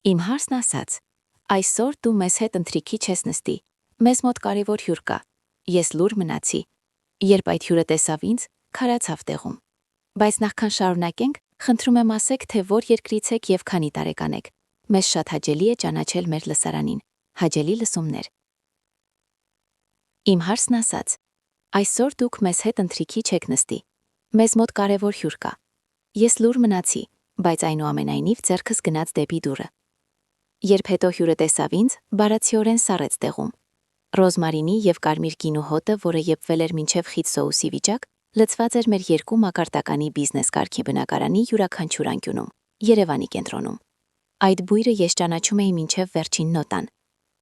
Իմ հարսն ասաց. այսօր դու մեզ հետ ընթրիքի չես նստի, մեզ մոտ կարևոր հյուր կա, ես լուր մնացի, երբ այդ հյուրը տեսավ ինձ, քարացավ տեղում, բայց նախքան շարունակենք, խնդրում եմ ասեք, թե որ երկրից եք և քանի տարեկան եք, մեզ շատ հաճելի է ճանաչել մեր լսարանին, հաճելի լսումներ։ Իմ հարսն ասաց. այսօր դուք մեզ հետ ընթրիքի չեք նստի, մեզ մոտ կարևոր հյուր կա, ես լուր մնացի, բայց այնուամենայնիվ ձեռքս գնաց դեպի դուռը։ Երբ հետո հյուրը տեսավ ինձ, բարացիորեն սառեց տեղում։ Ռոզմարինի և կարմիր գինու հոտը, որը եփվել էր մինչև խիտ սոուսի վիճակ, լցված էր մեր երկու մակարդականի բիզնես կարգի բնակարանի յուրաքանչյուր անկյունում, Երևանի կենտրոնում։ Այդ բույրը ես ճանաչում էի մինչև վերջին նոտան։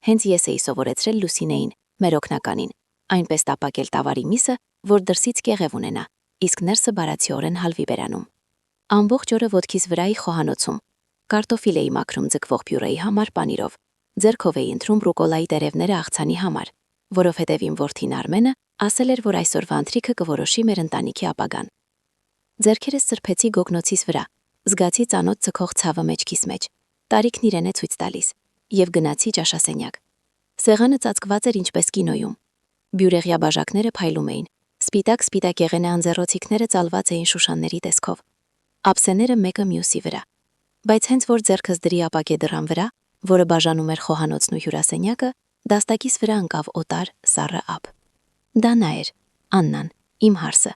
Հենց ես էի սովորեցրել Լուսինեին, մեր օգնականին, այնպես տապակել տավարի միսը, որ դրսից կեղև ունենա, իսկ ներսը բարացիորեն հալվի բերանում։ Ամբողջ օրը ոտքիս վրայի խոհանոցում կարտոֆիլ էի մաքրում ձգվող պյուրեի համար պանիրով, ձեռքով էի ընտրում ռուկոլայի տերևները աղցանի համար, որովհետև իմ որդին Արմենը ասել էր, որ այսօրվա ընթրիքը կորոշի մեր ընտանիքի ապագան։ Ձեռքերս սրբեցի գոգնոցիս վրա, զգացի ծանոթ ձգող ցավը մեջքիս մեջ, տարիքն իրեն է ցույց տալիս, և գնացի ճաշասենյակ։ Սեղանը ծածկված էր ինչպես կինոյում։ Բյուրեղյա բաժակները փայլում էին, սպիտակ եղենե անձեռոցիկները ծալված էին շուշանների տեսքով, ափսեները մեկը մյուսի վրա։ Բայց հենց որ ձեռքս դրի ապակե դռան վրա, որը բաժանում էր խոհանոցն ու հյուրասենյակը, դաստակիս վրա ընկավ օտար սառը ափ։ Դա նա էր, Աննան, իմ հարսը։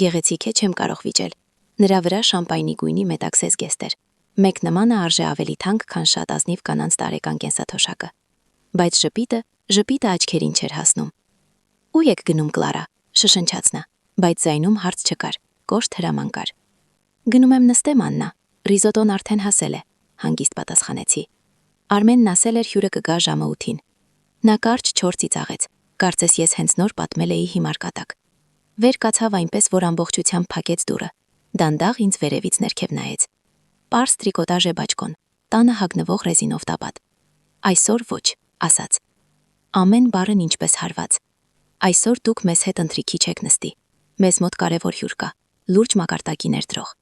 Գեղեցիկ է, չեմ կարող վիճել։ Նրա վրա շամպայնի գույնի մետաքսես գեստ էր։ Մեկ նմանը արժե ավելի թանկ, քան շատ ազնիվ կանանց տարեկան կենսաթոշակը։ Բայց ժպիտը աչքերին չէր հասնում։ Ու եք գնում, Կլարա, շշնջաց նա, բայց ձայնում հարց չկար, կոշտ հրաման կար։ Գնում եմ նստեմ, Աննա, ռիզոտոն արդեն հասել է, հանգիստ պատասխանեցի։ Արմենն ասել էր հյուրը կգա ժամը 8-ին։ Նա կարճ 4 ծիծաղեց, կարծես ես հենց նոր պատմել էի հիմար կատակ։ Վեր կացավ այնպես, որ ամբողջությամբ փակեց դուռը, դանդաղ ինձ վերևից ներքև նայեց։ Պարզ տրիկոտաժ է բաճկոն, տանը հագնվող ռեզինով տապատ։ Այսօր ոչ, ասաց։ Ամեն բառն ինչպես հարված։ Այսօր դուք մեզ հետ ընթրիքի չեք նստի, մեզ մոտ կարևոր հյուր կա, լուրջ մակարդակի ներդրող։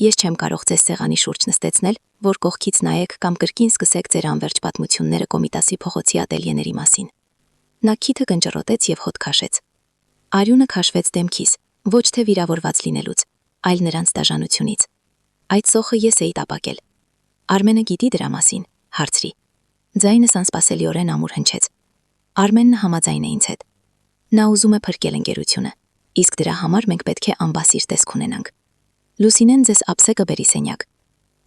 Ես չեմ կարող ձեզ սեղանի շուրջ նստեցնել, որ կողքից նայեք կամ կրկին սկսեք ձեր անվերջ պատմությունները Կոմիտասի փողոցի ատելյեների մասին։ Նա քիթը կնճռոտեց և հոտ քաշեց։ Արյունը քաշվեց դեմքիս, ոչ թե վիրավորված լինելուց, այլ նրանց դաժանությունից։ Այդ սոխը ես էի տապակել։ Արմենը գիտի դրա մասին, հարցրի։ Ձայնս անսպասելիորեն ամուր հնչեց։ Արմենը համաձայն է ինձ հետ։ Նա ուզում է փրկել ընկերությունը, իսկ դրա համար մենք պետք է ամբասիր տեսք ունենանք։ Լուսինեն ձեզ ափսե կբերի սենյակ։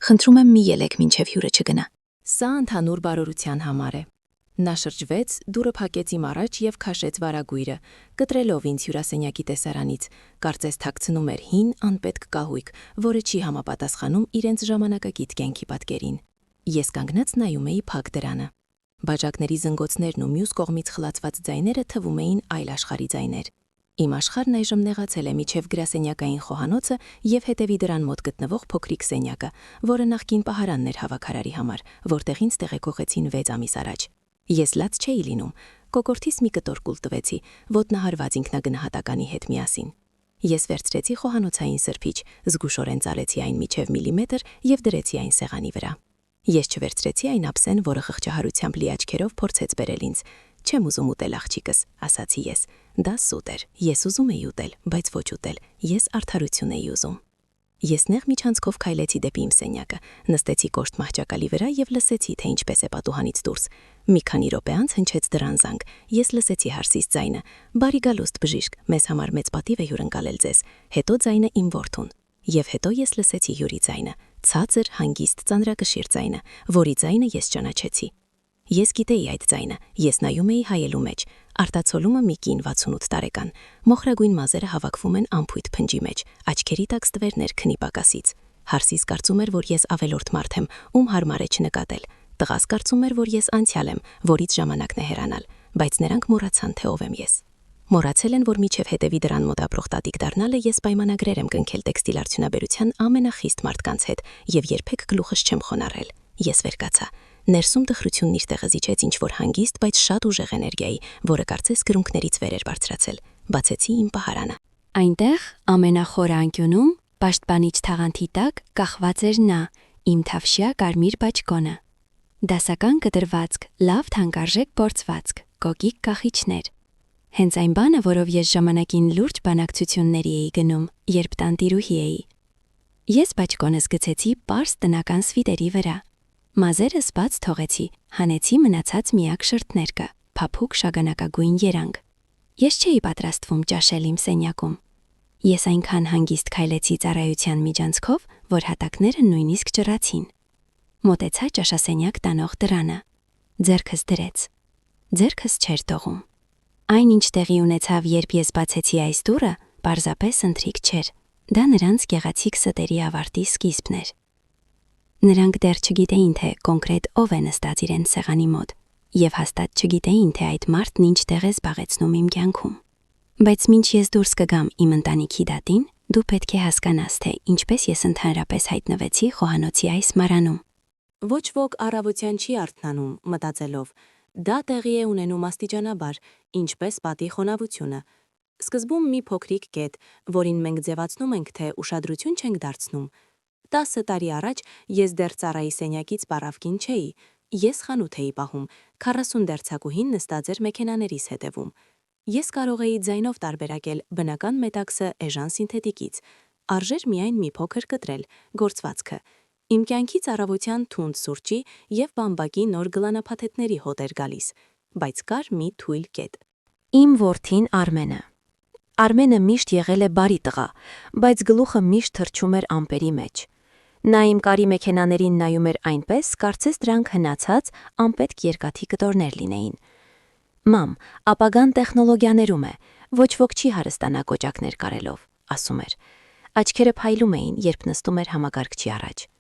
Խնդրում եմ մի ելեք մինչև հյուրը չգնա։ Սա ընդհանուր բարօրության համար է։ Նա շրջվեց, դուռը փակեց իմ առաջ և քաշեց վարագույրը, կտրելով ինձ հյուրասենյակի տեսարանից, կարծես թաքցնում էր հին, անպետք կահույք, որը չի համապատասխանում իրենց ժամանակակից կյանքի պատկերին։ Ես կանգնած նայում էի փակ դրանը։ Բաժակների զնգոցներն ու մյուս կողմից խլացված ձայները թվում էին այլ աշխարհի ձայներ։ Իմ աշխարհն այժմ նեղացել է միջև գրասենյակային խոհանոցը և հետևի դրան մոտ գտնվող փոքրիկ սենյակը, որը նախկին պահարանն էր հավաքարարի համար, որտեղ ինձ տեղեկողեցին 6 ամիս առաջ։ Ես լաց չէի լինում, կոկորդիս մի կտոր կուլ տվեցի, ոտնահարված ինքնագնահատականի հետ միասին։ Ես վերցրեցի խոհանոցային սրբիչ, զգուշորեն ծալեցի այն միջև միլիմետր և դրեցի այն սեղանի վրա։ Ես չվերցրեցի այն ափսեն, որը խղճահարությամբ լի աչքերով փորձեց բերել ինձ։ Չեմ ուզում ուտել, աղջիկս, ասացի ես։ Դա սուտ էր, ես ուզում էի ուտել, բայց ոչ ուտել, ես արդարություն էի ուզում։ Ես նեղ միջանցքով քայլեցի դեպի իմ սենյակը, նստեցի կոշտ մահճակալի վրա և լսեցի, թե ինչպես է պատուհանից դուրս։ Մի քանի րոպե անց հնչեց դռան զանգ, ես լսեցի հարսիս ձայնը. «Բարի գալուստ, բժիշկ, մեզ համար մեծ պատիվ է հյուրընկալել ձեզ», հետո ձայնը իմ որդուն։ Եվ հետո ես լսեցի հյուրի ձայնը, ցածր, հանգիստ, ծանրակշիռ ձայնը, որի ձայնը ես ճանաչեցի։ Ես գիտեի այդ ձայնը, ես նայում էի հայելու մեջ, արտացոլումը մի կին 68 տարեկան, մոխրագույն մազերը հավաքվում են անփույթ փնջի մեջ, աչքերի տակ ստվերներ քնի պակասից։ Հարսիս կարծում էր, որ ես ավելորդ մարդ եմ, ում հարմար է չնկատել։ Տղաս կարծում էր, որ ես անցյալ եմ, որից ժամանակն է հեռանալ, բայց նրանք մոռացան, թե ով եմ ես։ Մոռացել են, որ միջև հետևի դրան մոտ ապրող տատիկ դառնալը ես պայմանագրեր եմ կնքել տեքստիլ արդյունաբերության ամենախիստ մարդկանց հետ և երբեք գլուխս չեմ խոնարհել։ Ես վեր կացա։ Ներսում տխրությունն իր տեղը զիջեց ինչ-որ հանգիստ, բայց շատ ուժեղ էներգիայի, որը կարծես գրունկներից վեր էր բարձրացել։ Բացեցի իմ պահարանը։ Այնտեղ ամենախորը անկյունում, պաշտպանիչ թաղանթի տակ կախված էր նա, իմ թավշյա կարմիր բաճկոնը։ Դասական կտրվածք, լավ թանկարժեք փորձվածք, կոկիկ կախիչներ։ Հենց այն բանը, որով ես ժամանակին լուրջ բանակցությունների էի գնում, երբ տանտիրուհի էի։ Ես բաճկոնս գցեցի պարզ տնական սվիտերի վրա։ Մազերս բաց թողեցի, հանեցի մնացած միակ շրթներկը, փափուկ շագանակագույն երանգ։ Ես չէի պատրաստվում ճաշել իմ սենյակում։ Ես այնքան հանգիստ քայլեցի ծառայության միջանցքով, որ հատակները նույնիսկ ճռացին։ Մոտեցա ճաշասենյակ տանող դռանը։ Ձեռքս դրեց։ Ձեռքս չէր տողում։ Այն ինչ տեղի ունեցավ, երբ ես բացեցի այս դուռը, պարզապես ընթրիք չէր։ Դա նրանց գեղեցիկ ստերի ավարտի սկիզբն էր։ Նրանք դեռ չգիտեին, թե կոնկրետ ով է նստած իրենց սեղանի մոտ, եւ հաստատ չգիտեին, թե այդ մարդն ինչ տեղ է զբաղեցնում իմ կյանքում։ Բայց մինչ ես դուրս կգամ իմ ընտանիքի դատին, դու պետք է հասկանաս, թե ինչպես ես ընդհանրապես հայտնվեցի խոհանոցի այս մարանում։ Ոչ ոք առավոտյան չի արթնանում, մտածելով. դա տեղի է ունենում աստիճանաբար, ինչպես պատի խոնավությունը։ Սկզբում մի փոքրիկ կետ, որին մենք ձևացնում ենք, թե ուշադրություն չենք դարձնում։ 10 տարի առաջ ես դեռ ծառայի սենյակից պառավկին չէի, ես խանութ էի պահում, 40 դերձակուհին նստած էր մեքենաներիս հետևում։ Ես կարող էի ձայնով տարբերակել բնական մետաքսը էժան սինթետիկից, արժեր միայն մի փոքր կտրել գործվածքը։ Իմ կյանքից առավոտյան թունդ սուրճի և բամբակի նոր գլանափաթեթների հոտ էր գալիս, բայց կար մի թույլ կետ։ Իմ որդին Արմենը։ Արմենը միշտ եղել է բարի տղա, բայց գլուխը միշտ թռչում էր ամպերի մեջ։ Նա իմ կարի մեքենաներին նայում էր այնպես, կարծես դրանք հնացած, անպետք երկաթի կտորներ լինեին։ Մամ, ապագան տեխնոլոգիաներում է, ոչ ոք չի հարստանա կոճակներ կարելով, ասում էր։ Աչքերը փայլում էին, երբ նստում էր համակարգչի առաջ։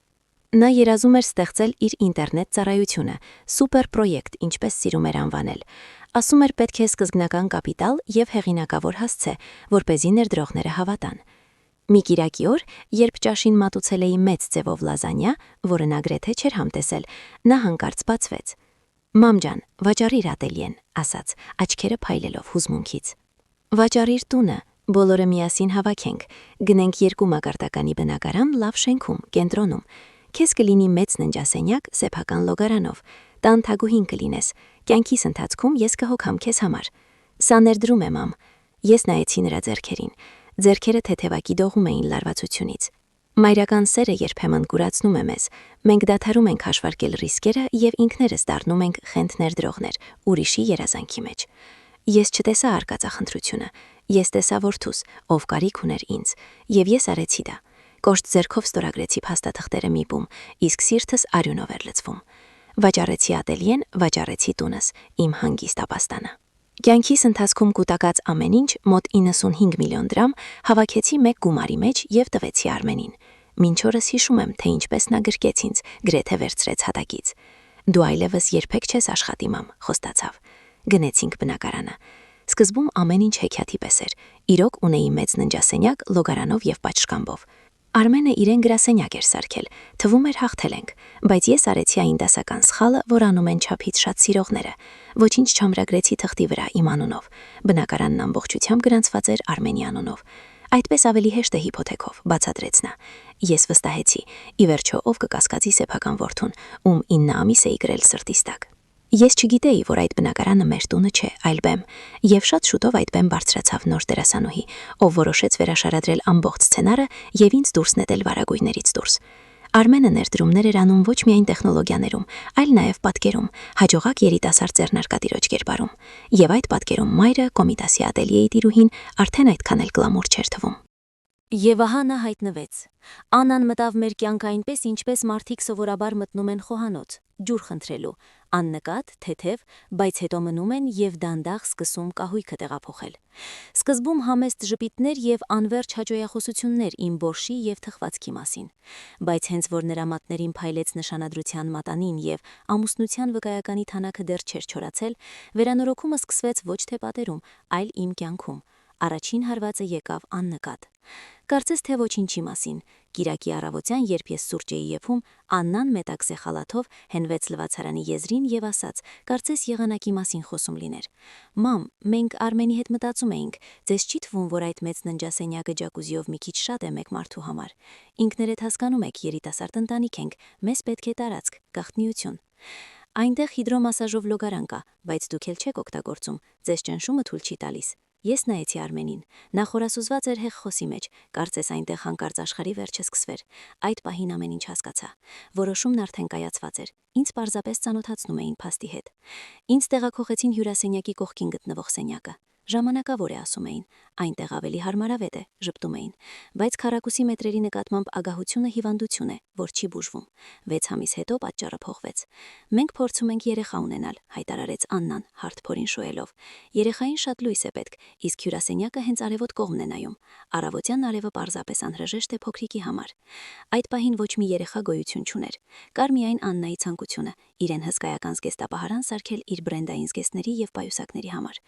Նա երազում էր ստեղծել իր ինտերնետ ծառայությունը, սուպեր պրոյեկտ, ինչպես սիրում էր անվանել։ Ասում էր պետք է սկզբնական կապիտալ և հեղինակավոր հասցե, որպեսզի ներդրողները հավատան։ Մի կիրակի օր, երբ ճաշին մատուցել էի մեծ ձևով լազանյա, որը նա գրեթե չէր համտեսել, նա հանկարծ բացվեց։ Մամ ջան, վաճառիր ատելյեն, ասաց, աչքերը փայլելով հուզմունքից։ Վաճառիր տունը, բոլորը միասին հավաքենք, գնենք 2 մակարդականի բնակարան լավ շենքում, կենտրոնում։ Քեզ կլինի մեծ ննջասենյակ սեփական լոգարանով, տան թագուհին կլինես, կյանքիս ընթացքում ես կհոգամ քեզ համար։ Սա ներդրում է, մամ։ Ես նայեցի նրա ձեռքերին, ձեռքերը թեթևակի դողում էին լարվածությունից։ Մայրական սերը երբեմն կուրացնում է մեզ, մենք դադարում ենք հաշվարկել ռիսկերը և ինքներս դառնում ենք խենթ ներդրողներ, ուրիշի երազանքի մեջ։ Ես չտեսա արկածախնդրությունը, ես տեսա որդուս, ով կարիք ուներ ինձ, և ես արեցի դա։ Կոշտ ձեռքով ստորագրեցի փաստաթղթերը մի բում, իսկ սիրտս արյունով էր լցվում։ Վաճառեցի ատելյեն, վաճառեցի տունս, իմ հանգիստ ապաստանը։ Կյանքիս ընթացքում կուտակած ամեն ինչ, մոտ 95 միլիոն դրամ, հավաքեցի մեկ գումարի մեջ և տվեցի Արմենին։ Մինչ օրս հիշում եմ, թե ինչպես նա գրկեց ինձ, գրեթե վերցրեց հատակից։ Դու այլևս երբեք չես աշխատի, մամ, խոստացավ։ Գնեցինք բնակարանը։ Սկզբում ամեն ինչ հեքիաթի պես էր։ Իրոք ունեի մեծ ննջասենյակ, լոգարանով և պատշգամբով։ Արմենը իրեն գրասենյակ էր սարքել, թվում էր հաղթել ենք, բայց ես արեցի այն դասական սխալը, որ անում են չափից շատ սիրողները։ Ոչինչ չամրագրեցի թղթի վրա իմ անունով։ Բնակարանն ամբողջությամբ գրանցված էր Արմենի անունով։ Այդպես ավելի հեշտ է հիփոթեքով, բացատրեց նա։ Ես վստահեցի, ի վերջո ով կկասկածի սեփական որդուն, ում 9 ամիս էի գրել սրտիս տակ։ Ես չգիտեի, որ այդ բնակարանը մեր տունը չէ, այլ բեմ, եւ շատ շուտով այդ բեմ բարձրացավ նոր դերասանուհի, ով որոշեց վերաշարադրել ամբողջ սցենարը եւ ինձ դուրս նետել վարագույրներից դուրս։ Արմենը ներդրումներ էր անում ոչ միայն տեխնոլոգիաներում, այլ նաև պատկերում, հաջողակ երիտասարդ ձեռնարկատիրոջ կերպարում։ Եվ այդ պատկերում մայրը, Կոմիտասի ատելյեի տիրուհին, արդեն այդքան էլ գլամուր չէր թվում։ Եվ ահա նա հայտնվեց։ Աննան մտավ մեր կյանք այնպես, ինչպես մարդիկ սովորաբար մտնում են խոհանոց, ջուր խնդրելու, աննկատ, թեթև, բայց հետո մնում են եւ դանդաղ սկսում կահույքը տեղափոխել։ Սկզբում համեստ ժպիտներ եւ անverջ հաճոյախոսություններ իմ բորշի եւ թխվածքի մասին, բայց հենց որ նրա մատներին փայլեց նշանադրության մատանին եւ ամուսնության վկայականի թանակը դեռ չէր չորացել, վերանորոգումը սկսվեց ոչ թե պատերում, այլ իմ կյանքում։ Առաջին հարվածը եկավ աննկատ։ Կարծես թե ոչինչի մասին։ Կիրակի առավոտյան, երբ ես սուրճ էի եփում, Աննան մետաքսե խալաթով հենվեց լվացարանի եզրին եւ ասաց. «Կարծես եղանակի մասին խոսում լիներ»։ Մամ, մենք Արմենի հետ մտածում էինք, ձեզ չի թվում, որ այդ մեծ ննջասենյակը ջակուզիով մի քիչ շատ է մեկ մարդու համար։ Ինքներդ հասկանում եք, երիտասարդ ընտանիք ենք, մեզ պետք է տարածք, գաղտնիություն։ Այնտեղ հիդրոմասաժով լոգարան կա, բայց դուք էլ չեք օգտագործում, ձեզ ճնշումը թույլ չի տալիս։ Ես նայեցի Արմենին։ Նա խորասուզված էր հեղխոսի մեջ, կարծես այնտեղ հանկարծ աշխարհի վերջը սկսվեր։ Այդ պահին ամեն ինչ հասկացա։ Որոշումն արդեն կայացված էր։ Ինձ պարզապես ծանոթացնում էին փաստի հետ։ Ինձ տեղափոխեցին հյուրասենյակի կողքին գտնվող սենյակը։ Ժամանակավոր է, ասում էին, այնտեղ ավելի հարմարավետ է, ժպտում էին, բայց քառակուսի մետրերի նկատմամբ ագահությունը հիվանդություն է, որ չի բուժվում։ 6 ամիս հետո պատճառը փոխվեց։ Մենք փորձում ենք երեխա ունենալ, հայտարարեց Աննան, հարթ-փորին շոյելով։ Երեխային շատ լույս է պետք, իսկ հյուրասենյակը հենց արևոտ կողմն է նայում։ Առավոտյան արևը պարզապես անհրաժեշտ է փոքրիկի համար։ Այդ պահին ոչ մի երեխա գոյություն չուներ։ Կար միայն Աննայի ցանկությունը իրեն հսկայական զգեստապահարան սարքել իր բրենդային զգեստների եւ պայուսակների համար,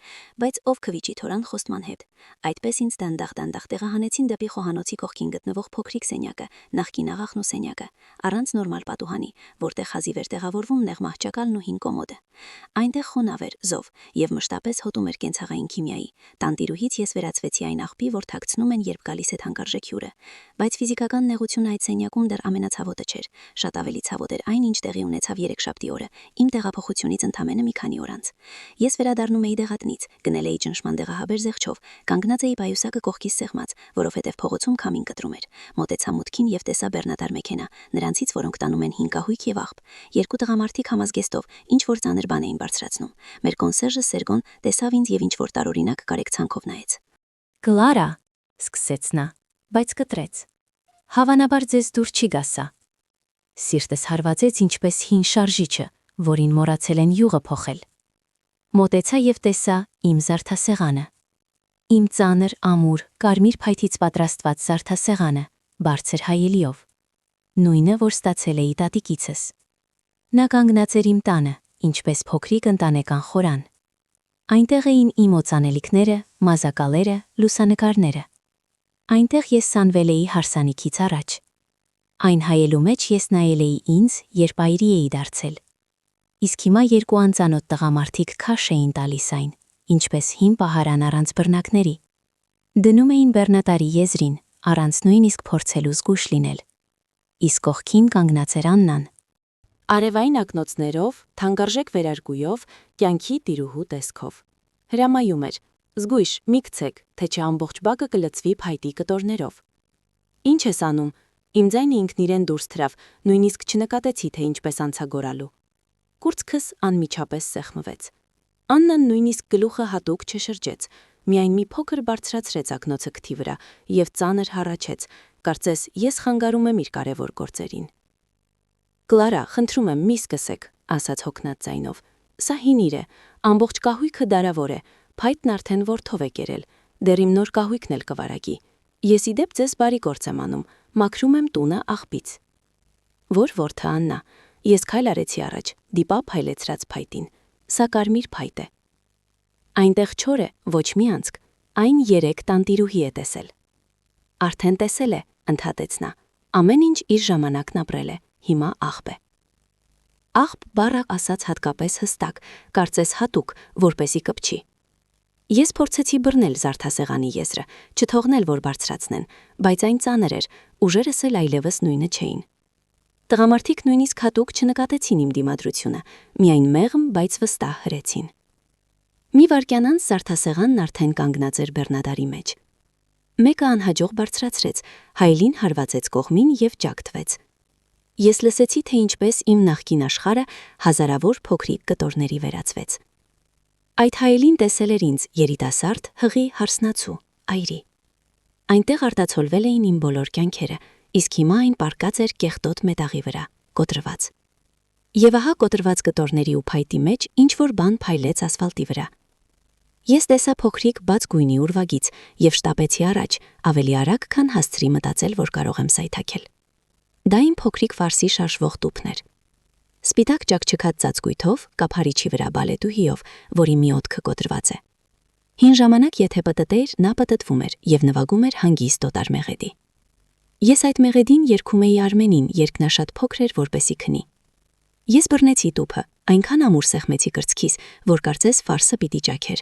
բայց ով քվիճի թորան խոստման հետ։ Այդպես ինձ դանդաղ տեղահանեցին դեպի խոհանոցի կողքին գտնվող փոքրիկ սենյակը, նախկին աղախնու սենյակը, առանց նորմալ պատուհանի, որտեղ հազիվ էր տեղավորվում նեղ մահճակալն ու հին կոմոդը։ Այնտեղ խոնավ էր, զով եւ մշտապես հոտում էր կենցաղային քիմիայի։ Տանտիրուհից ես վերածվեցի այն աղբի, որ թաքցնում են, երբ գալիս է թանկարժեք հյուրը։ Բայց ֆիզիկական նեղությունը այդ սենյակում դեռ ամենացավոտը չէր։ Շատ ավելի ցավոտ էր այն, ինչ տեղի ունեցավ երեքշաբթի օրը, իմ տեղափոխությունից ընդամենը մի քանի օր անց։ Ես վերադառնում էի դեղատնից, գնել էի ճնշման դեղահաբեր զեղչով, կանգնած էի պայուսակը կողքից սեղմած, որովհետև փողոցում քամին կտրում էր։ Մոտեցա մուտքին եւ տեսա բեռնատար մեքենա, նրանցից, որոնք տանում են հին կահույք եւ աղբ։ Երկու տղամարդիկ համազգեստով ինչ որ ծանր բան էին բարձրացնում։ Մեր կոնսերժը Սերգոն տեսավ ինձ եւ ինչ որ տարօրինակ կարեկցանքով նայեց։ Կլարա, սկսեց նա, բայց կտրեց։ Հավանաբար ձեզ դուր չի գա սա։ Սիրտս հարվածեց ինչպես հին շարժիչը, որին մոռացել են յուղը փոխել։ Մոտեցա եւ տեսա իմ զարդասեղանը։ Իմ ծանր, ամուր, կարմիր փայտից պատրաստված զարդասեղանը, բարձր հայելիով։ Նույնը, որ ստացել էի տատիկիցս։ Նա կանգնած էր իմ տանը, ինչպես փոքրիկ ընտանեկան խորան։ Այնտեղ էին իմ օծանելիքները, մազակալերը, լուսանկարները։ Այնտեղ ես սանվել էի հարսանիքից առաջ։ Այն հայելու մեջ ես նայել էի ինձ, երբ այրի էի դարձել։ Իսկ հիմա երկու անծանոթ տղամարդիկ քաշ էին տալիս այն, ինչպես հին պահարան առանց բռնակների։ Դնում էին բեռնատարի եզրին, առանց նույնիսկ փորձելու զգույշ լինել։ Իսկ կողքին կանգնած էր Աննան։ Արևային ակնոցներով, թանկարժեք վերարկուով, կյանքի տիրուհու տեսքով։ Հրամայում էր. զգույշ, մի գցեք, թե չէ ամբողջ բակը կլցվի փայտի կտորներով։ Ինչ ես անում։ Իմ ձայնը ինքն իրեն դուրս թրավ, նույնիսկ չնկատեցի, թե ինչպես անցա գորալու։ Կուրծքս անմիջապես սեղմվեց։ Աննան նույնիսկ գլուխը հատուկ չշրջեց, միայն մի փոքր բարձրացրեց ակնոցը քթի վրա եւ ծանր հառաչեց, կարծես ես խանգարում եմ իր կարևոր գործերին։ Կլարա, խնդրում եմ, մի սկսեք, ասաց հոգնած ձայնով։ Սա հինիր է, ամբողջ կահույքը դարավոր է, փայտն արդեն որդով է կերել, դեռ իմ նոր կահույքն էլ կվարակի։ Ես ի դեպ ձեզ բարի գործ եմ անում, մաքրում եմ տունը աղբից։ Որ որդը Աննա, ես քայլ արեցի առաջ, դիպա փայլեցրած փայտին։ Սա կարմիր փայտ է։ Այնտեղ չոր է, ոչ մի անցք, այն 3 տանտիրուհի է տեսել։ Արդեն տեսել է, ընդհատեց նա, ամեն ինչ իր ժամանակն ապրել է, հիմա աղբ է։ Աղբ բառը ասաց հատկապես հստակ, կարծես հատուկ, որպեսի կպչի։ Ես փորձեցի բռնել զարդասեղանի եզրը, չթողնել, որ բարձրացնեն, բայց այն ծանր էր, ուժերս էլ այլևս նույնը չէին։ Տղամարդիկ նույնիսկ հատուկ չնկատեցին իմ դիմադրությունը, միայն մեղմ, բայց վստահ հրեցին։ Մի վայրկյան անց զարդասեղանն արդեն կանգնած էր բեռնատարի մեջ։ Մեկը անհաջող բարձրացրեց, հայելին հարվածեց կողմին եւ ջակթվեց։ Ես լսեցի, թե ինչպես իմ նախկին աշխարհը հազարավոր փոքրիկ կտորների վերածվեց։ Այդ հայելին տեսել էր ինձ երիտասարդ, հղի հարսնացու, այրի։ Այնտեղ արտացոլվել էին իմ բոլոր կյանքերը, իսկ հիմա այն պառկած էր կեղտոտ մետաղի վրա, կոտրված։ Եվ ահա կոտրված կտորների ու փայտի մեջ ինչ-որ բան փայլեց ասֆալտի վրա։ Ես տեսա փոքրիկ բաց գույնի ուրվագիծ եւ շտապեցի առաջ, ավելի արագ, քան հասցրի մտածել, որ կարող եմ սայթաքել։ Դա իմ փոքրիկ ֆարսի շարժվող տուփն էր։ Սպիտակ ճաքճքած ծածկույթով, կափարիչի վրա բալետուհիով, որի մի օդքը կոտրված է։ Հին ժամանակ եթե պտտեր, նա պտտվում էր եւ նվագում էր հանգիստ օտար մեղեդի։ Ես այդ մեղեդին երգում էի Արմենին, երկնաշատ փոքր էր, որպեսի քնի։ Ես բռնեցի տուփը, այնքան ամուր սեղմեցի կրծքիս, որ կարծես ֆարսը պիտի ճաքեր։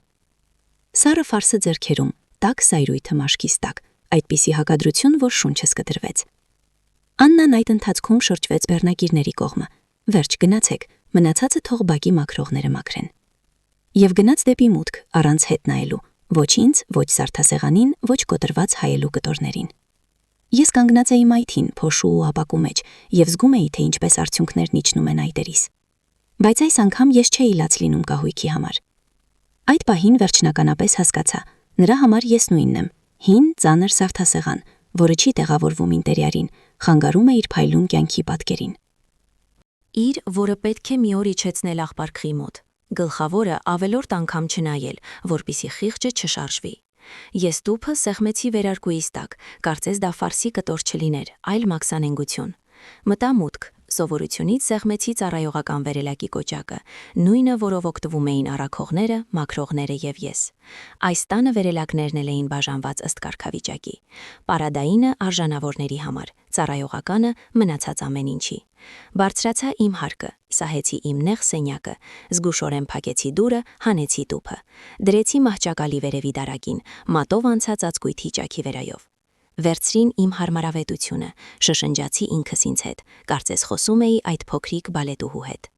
Սառը ֆարսը ձեռքերում, տաք սայրույթը մաշկիս տակ, այդպիսի հակադրություն, որ շունչս կտրվեց։ Աննան այդ ընթացքում շրջվեց բեռնակիրների կողմը։ Վերջ գնացեք, մնացածը թող բակի մաքրողները մաքրեն։ Եվ գնաց դեպի մուտք, առանց հետ նայելու, ոչ ինձ, ոչ սարդասեղանին, ոչ կոտրված հայելու կտորներին։ Ես կանգնած էի մայթին, փոշու ու ապակու մեջ, եւ զգում էի, թե ինչպես արդյունքներն իջնում են այտերիս։ Բայց այս անգամ ես չէի լաց լինում կահույքի համար։ Այդ պահին վերջնականապես հասկացա, նրա համար ես նույնն եմ, հին, ծանր սարդասեղան, որը չի տեղավորվում ինտերիերին, խանգարում է իր փայլուն կյանքի պատկերին։ Իր, որը պետք է մի օր իջեցնել աղբարկղի մոտ, գլխավորը ավելորդ անգամ չնայել, որպիսի խիղճը չշարժվի։ Ես տուփը սեղմեցի վերարկուիս տակ, կարծես դա ֆարսի կտոր չլիներ, այլ մաքսանենգություն։ Մտա մուտք, սովորությունից սեղմեցի ծառայողական վերելակի կոճակը, նույնը, որով օգտվում էին առաքողները, մաքրողները եւ ես։ Այս տանը վերելակներն էին բաժանված ըստ կարգավիճակի։ Պարադայինը արժանավորների համար, ծառայողականը մնացած ամեն ինչի։ Բարձրացա իմ հարկը, սահեցի իմ նեղ սենյակը, զգուշորեն փակեցի դուռը, հանեցի տուփը։ Դրեցի մահճակալի վերևի դարակին, մատով անցած ածկույթի ճաքի վերայով։ Վերցրին իմ հարմարավետությունը, շշնջացի ինքս ինձ հետ, կարծես խոսում էի այդ փոքրիկ բալետուհու հետ։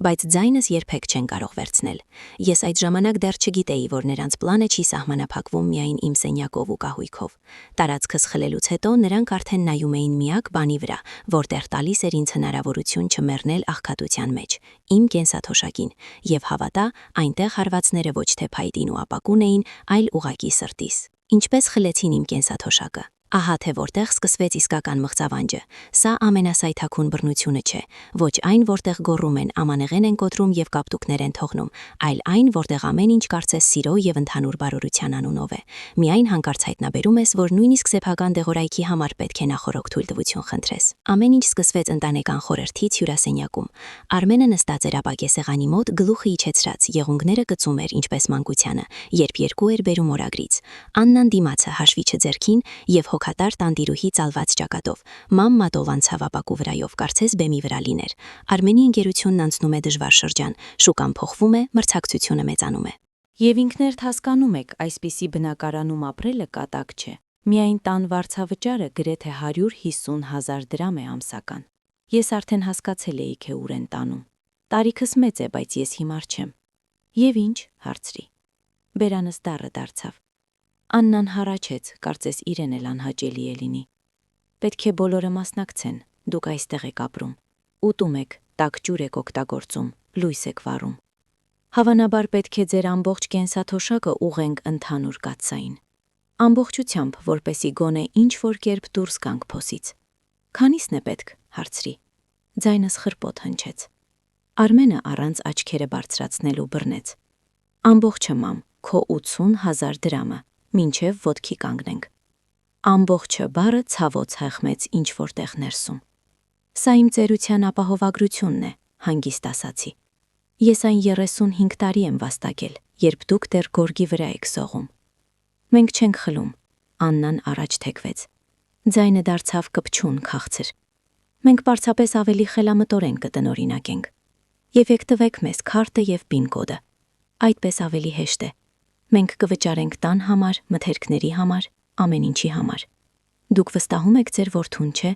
Բայց ձայնս երբեք չեն կարող վերցնել։ Ես այդ ժամանակ դեռ չգիտեի, որ նրանց պլանը չի սահմանափակվում միայն իմ սենյակով ու կահույքով։ Տարածքս խլելուց հետո նրանք արդեն նայում էին միակ բանի վրա, որտեղ տալիս էր ինձ հնարավորություն չմեռնել աղքատության մեջ, իմ կենսաթոշակին, եւ հավատա, այնտեղ հարվածները ոչ թե փայտին ու ապակուն էին, այլ ուղակի սրտիս։ Ինչպես խլեցին իմ կենսաթոշակը։ Ահա թե որտեղ սկսվեց իսկական մղձավանջը։ Սա ամենասայթաքուն բռնությունը չէ, ոչ այն, որտեղ գոռում են, ամանեղեն են կոտրում եւ կապտուկներ են թողնում, այլ այն, որտեղ ամեն ինչ կարծես սիրո եւ ընդհանուր բարօրության անունով է։ Միայն հանկարծ հայտնաբերում ես, որ նույնիսկ սեփական դեղորայքի համար պետք է նախորոք թույլտվություն խնդրես։ Ամեն ինչ սկսվեց ընտանեկան խորհրդից հյուրասենյակում։ Արմենը նստած էր ապակե սեղանի մոտ, գլուխը իջեցրած, եղունգները գծում էր, ինչպես մանկությանը, երբ երկու էր բերում օրագրից։ Աննան դիմացը հաշվիչը ձեռքին եւ հոգատար տանտիրուհի ծալված ճակատով, մամմատով անցավ ապակու վրայով, կարծես բեմի վրա լիներ։ Արմենի ընկերությունն անցնում է դժվար շրջան, շուկան փոխվում է, մրցակցությունը մեծանում է։ Եվ ինքներդ հասկանում եք, այսպիսի բնակարանում ապրելը կատակ չէ։ Միայն տան վարձավճարը գրեթե 150,000 դրամ է ամսական։ Ես արդեն հասկացել էի, թե ուր են տանում։ Տարիքս մեծ է, բայց ես հիմար չեմ։ Եվ ինչ, հարցրի։ Բերանս դառը դարձավ։ Աննան հառաչեց, կարծես իրեն էլ անհաճելի է լինի։ Պետք է բոլորը մասնակցեն, դուք այստեղ եք ապրում։ Ուտում եք, տաք ջուր եք օգտագործում, լույս եք վառում։ Հավանաբար պետք է ձեր ամբողջ կենսաթոշակը ուղենք ընդհանուր կաթսային։ Ամբողջությամբ, որպեսի գոնե ինչ-որ կերպ դուրս գանք փոսից։ Քանիսն է պետք, հարցրի։ Ձայնս խրպոտ հնչեց։ Արմենը առանց աչքերը բարձրացնելու բռնեց։ Ամբողջը մամ, քո 80,000 դրամը, մինչև ոտքի կանգնենք։ Ամբողջը բառը ցավոց հեղմեց ինչ-որ տեղ ներսում։ Սա իմ ծերության ապահովագրությունն է, հանգիստ ասացի։ Ես այն 35 տարի եմ վաստակել, երբ դուք դեռ գորգի վրա եք սողում։ Մենք չենք խլում, Աննան առաջ թեքվեց։ Ձայնը դարձավ կպչուն, քաղցր։ Մենք պարզապես ավելի խելամտորեն կտնօրինակենք։ Եվ եք տվեք մեզ քարտը եւ PIN կոդը։ Այդպես ավելի հեշտ է։ Մենք կվճարենք տան համար, մթերքների համար, ամեն ինչի համար։ Դուք վստահում եք ձեր որդուն, չէ՞։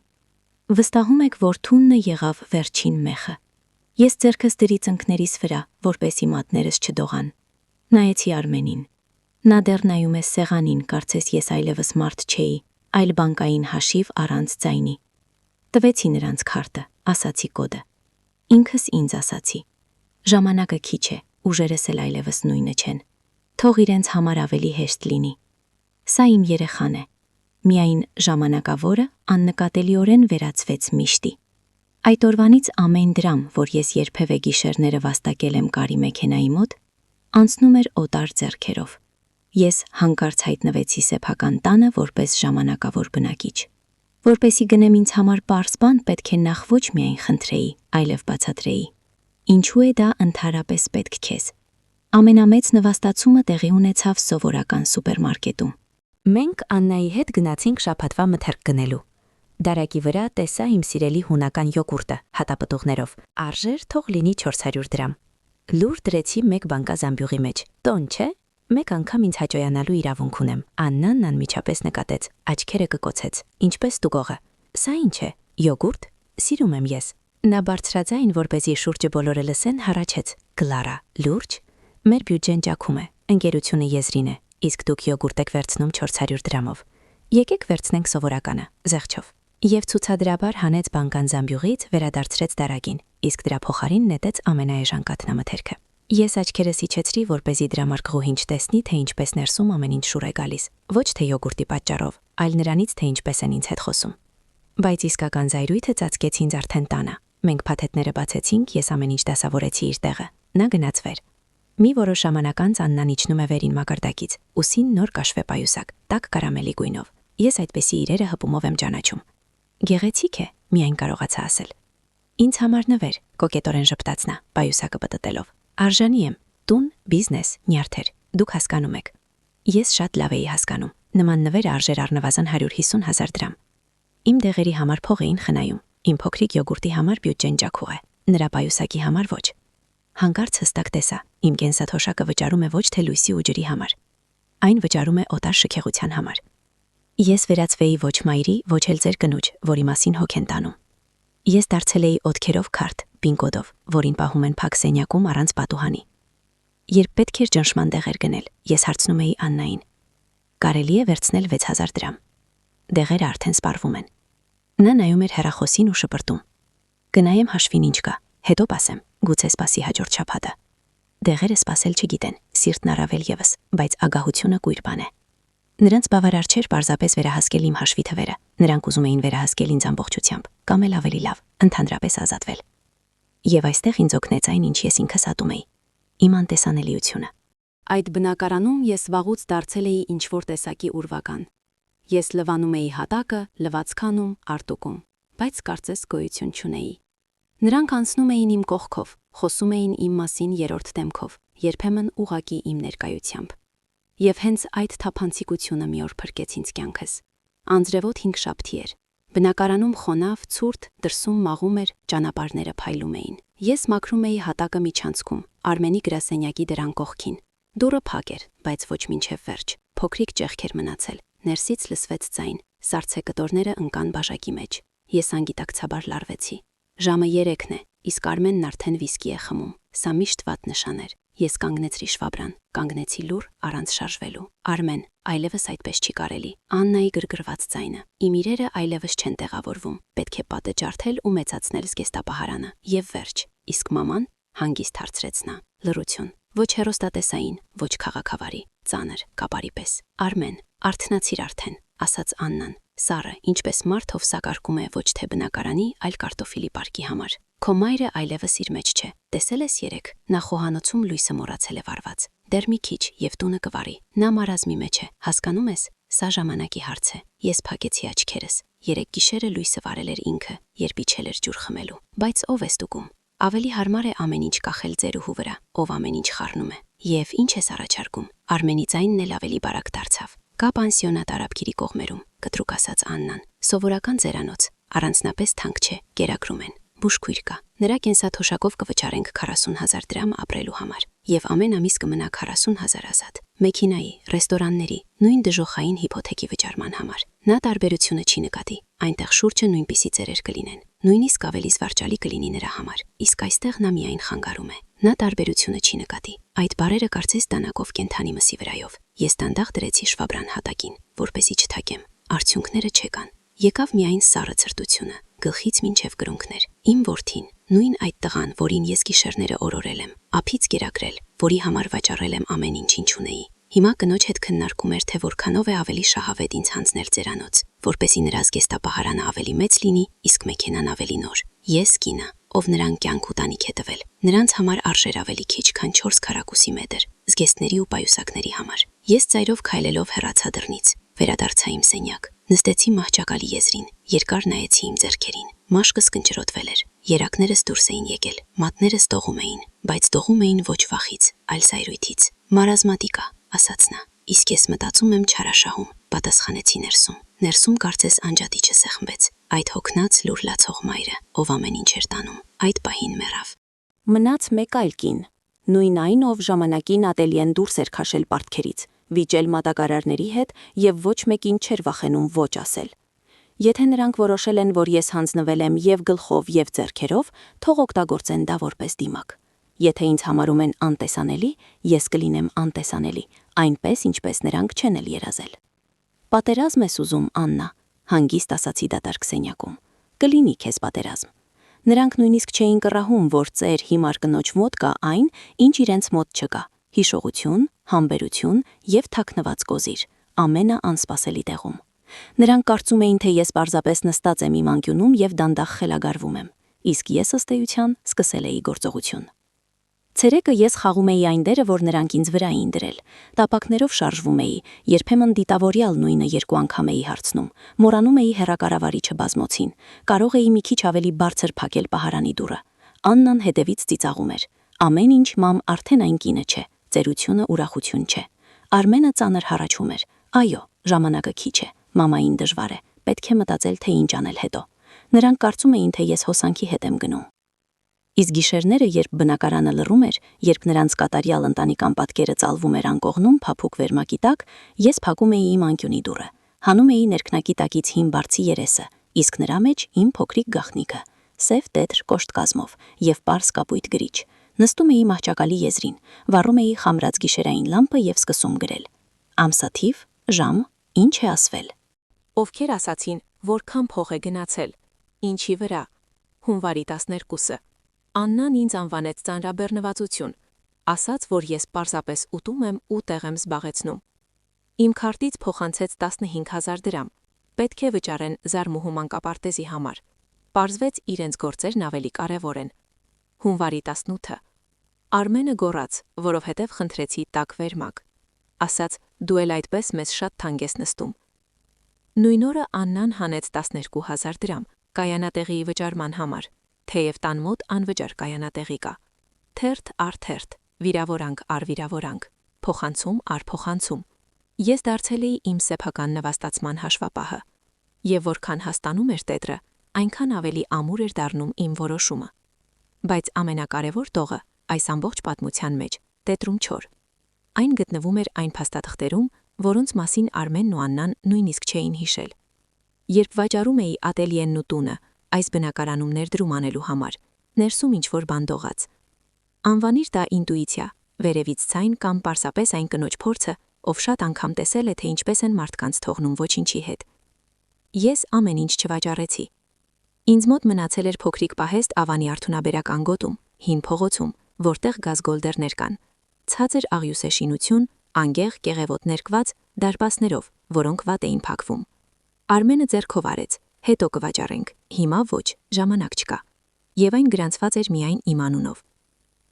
Վստահում եք, որ թուննը եղավ վերջին մեխը։ Ես ձեռքս դրի ծնկներիս վրա, որպեսի մատներս չդողան։ Նայեցի Արմենին։ Նա դեռ նայում է սեղանին, կարծես ես այլևս մարդ չէի, այլ բանկային հաշիվ առանց ձայնի։ Տվեցի նրանց քարտը, ասացի կոդը։ Ինքս ինձ ասացի. ժամանակը քիչ է, ուժերս էլ այլևս նույնը չեն։ Թող իրենց համար ավելի հեշտ լինի։ Սա իմ երեխան է։ Միայն ժամանակավորը աննկատելիորեն վերածվեց միշտի։ Այդ օրվանից ամեն դրամ, որ ես երբևէ գիշերները վաստակել եմ կարի մեքենայի մոտ, անցնում էր օտար ձեռքերով։ Ես հանկարծ հայտնվեցի սեփական տանը որպես ժամանակավոր բնակիչ։ Որպեսի գնեմ ինձ համար պարզ բան, պետք է նախ ոչ միայն խնդրեի, այլև բացատրեի։ Ինչու է դա ընդհանրապես պետք քեզ։ Ամենամեծ նվաստացումը տեղի ունեցավ սովորական սուպերմարկետում։ Մենք Աննայի հետ գնացինք շաբաթվա մթերք գնելու։ Դարակի վրա տեսա իմ սիրելի հունական յոգուրտը հատապտուղներով։ Արժեր թող լինի 400 դրամ։ Լուր դրեցի մեկ բանկա զամբյուղի մեջ։ Տոն չէ։ Մեկ անգամ ինձ հաճոյանալու իրավունք ունեմ։ Աննան անմիջապես նկատեց, աչքերը կկոցեց։ Ինչպես տուգողը։ Սա ինչ է։ Յոգուրտ։ Սիրում եմ ես։ Նա բարձրաձայն, որպեսզի շուրջը բոլորը լսեն, հառաչեց. «Կլարա, լուրջ, մեր բյուջեն ճաքում է, ընկերությունը եզրին է, իսկ դուք յոգուրտ եք վերցնում 400 դրամով։ Եկեք վերցնենք սովորականը, զեղչով»։ Եվ ցուցադրաբար հանեց բանկան զամբյուղից, վերադարձրեց դարակին, իսկ դրա փոխարին նետեց ամենաէժան կաթնամթերքը։ Ես աչքերս իջեցրի, որպեսզի դրամարկղուհին չտեսնի, թե ինչպես ներսում ամեն ինչ շուռ է գալիս, ոչ թե յոգուրտի պատճառով, այլ նրանից, թե ինչպես են ինձ հետ խոսում։ Բայց իսկական զայրույթը ծածկեց ինձ արդեն տանը։ Մենք փաթեթները բացեցինք, ես ամեն ինչ դասավորեցի իր տեղը։ Նա գնաց վեր։ Մի որոշ ժամանակ անց Աննան իջնում է վերին մակարդակից, ուսին նոր կաշվե պայուսակ, տաք կարամելի գույնով։ Ես այդպեսի իրերը հպումով եմ ճանաչում։ Գեղեցիկ է, միայն կարողացա ասել։ Ինձ համար նվեր, կոկետորեն ժպտաց նա, պայուսակը պտտելով։ Արժանի եմ, տուն, բիզնես, նյարդեր, դուք հասկանում եք։ Ես շատ լավ էի հասկանում, նման նվերը արժեր առնվազն 150,000 դրամ։ Իմ դեղերի համար փող էին խնայում, իմ փոքրիկ յոգուրտի համար բյուջեն ճաքուղ է, նրա պայուսակի համար ոչ։ Հանկարծ հստակ տեսա, իմ կենսաթոշակը վճարում է ոչ թե լույսի ու ջրի համար, այն վճարում է օտար շքեղության համար։ Ես վերածվեի ոչ մայրի, ոչ էլ ձեր կնուջ, որի մասին հոգ են տանում։ Ես դարձել էի օդքերով քարտ, պինկոդով, որին պահում են փակ սենյակում առանց պատուհանի։ Երբ պետք էր ճնշման դեղեր գնել, ես հարցնում էի Աննային. կարելի է վերցնել 6000 դրամ։ Դեղերը արդեն սպառվում են։ Նա նայում էր հեռախոսին ու շպրտում. գնայեմ հաշվին ինչ կա, հետո պասեմ, գուցե սպասի հաջորդ շաբաթը։ Դեղերը սպասել չգիտեն, սիրտն առավել եւս, բայց ագահությունը կույր բան է։ Նրանց բավարար չէր պարզապես վերահասկել իմ հաշվի թվերը, նրանք ուզում էին վերահասկել ինձ ամբողջությամբ, կամ էլ ավելի լավ, ընդհանրապես ազատվել։ Եվ այստեղ ինձ օգնեց այն, ինչ ես ինքս ատում էի, իմ անտեսանելիությունը։ Այդ բնակարանում ես վաղուց դարձել էի ինչ-որ տեսակի ուրվական։ Ես լվանում էի հատակը, լվացքանում, արտուկում, բայց կարծես գոյություն չունեի։ Նրանք անցնում էին իմ կողքով, խոսում էին իմ մասին երրորդ դեմքով, երբեմն ուղղակի իմ ներկայությամբ։ Եվ հենց այդ թափանցիկությունը մի օր փրկեց ինձ կյանքս։ Անձրևոտ 5 շաբթի էր։ Բնակարանում խոնավ, ցուրտ, դրսում մաղում էր, ճանապարհները փայլում էին։ Ես մաքրում էի հատակը միջանցքում, Արմենի գրասենյակի դրան կողքին։ Դուռը փակ էր, բայց ոչ մինչև վերջ։ Փոքրիկ ճեղք էր մնացել։ Ներսից լսվեց ձայն, սառցե կտորները ընկան բաժակի մեջ։ Ես անգիտակցաբար լարվեցի։ Ժամը 3-ն է, իսկ Արմենն արդեն վիսկի է խմում։ Սա միշտ վատ նշան էր։ Ես կանգնեցրի շվաբրան, կանգնեցի լուռ առանց շարժվելու։ Արմեն, այլևս այդպես չի կարելի։ Աննայի գրգռված ձայնը։ Իմ իրերը այլևս չեն տեղավորվում։ Պետք է պատը ջարդել ու մեծացնել զգեստապահարանը։ Եվ վերջ։ Իսկ մաման, հանգիստ հարցրեց նա։ Լռություն։ Ոչ հեռուստատեսային, ոչ քաղաքավարի, ծանր, կապարի պես։ Արմեն, արթնացիր արդեն, ասաց Աննան։ Սառը, ինչպես մարդ ով սակարկում է ոչ թե բնակարանի, այլ կարտոֆիլի պարկի համար։ Քո մայրը այլևս իր մեջ չէ։ Տեսել ես երեք, նա խոհանոցում լույսը մոռացել է վառված։ Դեռ մի քիչ եւ տունը կվառի։ Նա մարազմի մեջ է, հասկանում ես։ Սա ժամանակի հարց է։ Ես փակեցի աչքերս։ Երեք գիշերը լույսը վառել էր ինքը, երբ իջել էր ջուր խմելու։ Բայց ով է ստուգում։ Ավելի հարմար է ամեն ինչ կախել ձերուհու վրա, ով ամեն ինչ խառնում է։ Եվ ինչ ես առաջարկում։ Արմենի ձայնն էլ ավելի բարակ դարձավ։ Կա պանսիոնատ Արաբկիրի կողմերում, կտրուկ ասաց Աննան։ Սովորական ձերանոց, առանձնապես թանկ չէ, գերակրում են։ Բուժքույր կա։ Նրա կենսաթոշակով կվճարենք 40,000 դրամ ապրելու համար, եւ ամեն ամիս կմնա 40,000 ազատ։ Մեքենայի, ռեստորանների, նույն դժոխային հիփոթեքի վճարման համար։ Նա տարբերությունը չի նկատի։ Այնտեղ շուրջը նույնպիսի ծերեր կլինեն։ Նույնիսկ ավելի զվարճալի կլինի նրա համար, իսկ այստեղ նա միայն խանգարում է։ Նա տարբերությունը չի նկատի։ Այդ բարերը կարծես տանակով կենթանի մսի վրայով։ Ես դանդաղ դրեցի շվաբրան հատակին, որպեսի չթակեմ։ Արդյունքները չեկան։ Եկավ միայն սառը ցրտությունը, գլխից մինչև կրունկներ։ Իմ որդին, նույն այդ տղան, որին ես գիշերները օրորել եմ, ափից կերակրել, որի համար վաճառել եմ ամեն ինչ ունեի։ Հիմա կնոջ հետ քննարկում էր, թե որքանով է ավելի շահավետ ինձ հանձնել ձերանոց, որպեսի նրա զգեստապահարանը ավելի մեծ լինի, իսկ մեքենան ավելի նոր։ Ես կինը, ով նրան կյանք ու տանիք է տվել։ Նրանց համար արժեր ավելի քիչ, քան 4 քառակուսի մետր, զգեստների ու պայուսակների համար։ Ես ծայրով քայլելով հեռացա դռնից, վերադարձա իմ սենյակ, նստեցի մահճակալի եզրին, երկար նայեցի իմ ձեռքերին։ Մաշկս կնճռոտվել էր, երակներս դուրս էին եկել, մատներս դողում էին, բայց դողում էին ոչ վախից, այլ զայրույթից։ Մարազմատիկա, ասաց նա, իսկ ես մտածում եմ չարաշահում, պատասխանեցի ներսում։ Ներսում կարծես անջատիչը սեղմվեց, այդ հոգնած լուր լացող մայրը, ով ամեն ինչ էր տանում, այդ պահին մեռավ։ Մնաց մեկ այլ կին, նույն այն, ով ժամանակին ատելյեն դուրս էր քաշել պարտքերից, վիճել մատակարարների հետ եւ ոչ մեկին չէր վախենում ոչ ասել։ Եթե նրանք որոշել են, որ ես հանձնվել եմ եւ գլխով եւ ձեռքերով, թող օգտագործեն դա որպես դիմակ։ Եթե ինձ համարում են անտեսանելի, ես կլինեմ անտեսանելի, այնպես ինչպես նրանք չեն էլ երազել։ Պատերազմ ես ուզում, Աննա, հանգիստ ասացի դատարկ սենյակում։ Կլինի քեզ պատերազմ։ Նրանք նույնիսկ չէին կռահում, որ ծեր հիմար կնոջ մոտ կա այն, ինչ իրենց մոտ չկա՝ հիշողություն, համբերություն եւ թաքնված կոզիր, ամենը անսպասելի տեղում։ Նրանք կարծում էին, թե ես պարզապես նստած եմ իմ անկյունում եւ դանդաղ խելագարվում եմ, իսկ ես ըստ էության սկսել էի գործողություն։ Ցերեկը ես խաղում էի այն դերը, որ նրանք ինձ վրա էին դրել։ Տապակներով շարժվում էի, երբեմն դիտավորյալ նույնը երկու անգամ էի հարցնում, մոռանում էի հեռակառավարիչը բազմոցին, կարող էի մի քիչ ավելի բարձր փակել պահարանի դուռը։ Աննան հետևից ծիծաղում էր. ամեն ինչ մամ արդեն այն կինը չէ, ծերությունը ուրախություն չէ։ Արմենը ծանր հառաչում էր. այո, ժամանակը քիչ է, մամային դժվար է, պետք է մտածել, թե ինչ անել հետո։ Նրանք կարծում էին, թե ես հոսանքի հետ եմ գնում։ Իսկ գիշերները, երբ բնակարանը լռում էր, երբ նրանց կատարյալ ընտանեկան պատկերը ծալվում էր անկողնում փափուկ վերմակի տակ, ես փակում էի իմ անկյունի դուռը, հանում էի ներքնակի տակից հին բարձի երեսը, իսկ նրա մեջ իմ փոքրիկ գաղտնիքը, սև տետր կոշտ կազմով եւ պարզ կապույտ գրիչ, նստում էի մահճակալի եզրին, վառում էի խամրած գիշերային լամպը եւ սկսում գրել։ Ամսաթիվ, ժամ, ինչ է ասվել։ Ովքեր ասացին, որքան փող է գնացել, ինչի վրա, հունվարի 12-ը, Աննան ինձ անվանեց ծանրաբեռնվածություն, ասաց, որ ես պարզապես ուտում եմ ու տեղ եմ զբաղեցնում։ Իմ քարտից փոխանցեց 15,000 դրամ, պետք է վճարեն զարմուհու մանկապարտեզի համար, պարզվեց իրենց գործերն ավելի կարևոր են։ Հունվարի 18-ը, Արմենը գոռաց, որովհետև խնդրեցի տաք վերմակ, ասաց, դու էլ այդպես մեզ շատ թանկ ես նստում։ Նույն օրը Աննան հանեց 12,000 դրամ կայանատեղի վճարման համար, թեև տան մոտ անվճար կայանատեղի կա։ Թերթ առ թերթ, վիրավորանք առ վիրավորանք, փոխանցում առ փոխանցում։ Ես դարձել էի իմ սեփական նվաստացման հաշվապահը, եւ որքան հաստանում էր տետրը, այնքան ավելի ամուր էր դառնում իմ որոշումը։ Բայց ամենակարևոր տողը այս ամբողջ պատմության մեջ տետրում չոր։ Այն գտնվում էր այն փաստաթղթերում, որոնց մասին Արմենն ու Աննան նույնիսկ չէին հիշել։ Երբ վաճառում էի ատելյեն ու տունը, այս բնակարանում ներդրում անելու համար, ներսում ինչ-որ բան դողաց։ Անվանիր դա ինտուիցիա, վերևից ցայն կամ պարզապես այն կնոջ փորձը, ով շատ անգամ տեսել է, թե ինչպես են մարդկանց թողնում ոչինչի հետ։ Ես ամեն ինչ չվաճառեցի։ Ինձ մոտ մնացել էր փոքրիկ պահեստ Ավանի արդյունաբերական գոտում, հին փողոցում, որտեղ գազգոլդերներ կան, ցածր աղյուսե շինություն, անգեղ կեղևոտ ներկված դարպասներով, որոնք վատ էին փակվում։ Արմենը ձեռքով արեց, հետո կվաճառենք, հիմա ոչ, ժամանակ չկա։ Եվ այն գրանցված էր միայն իմ անունով։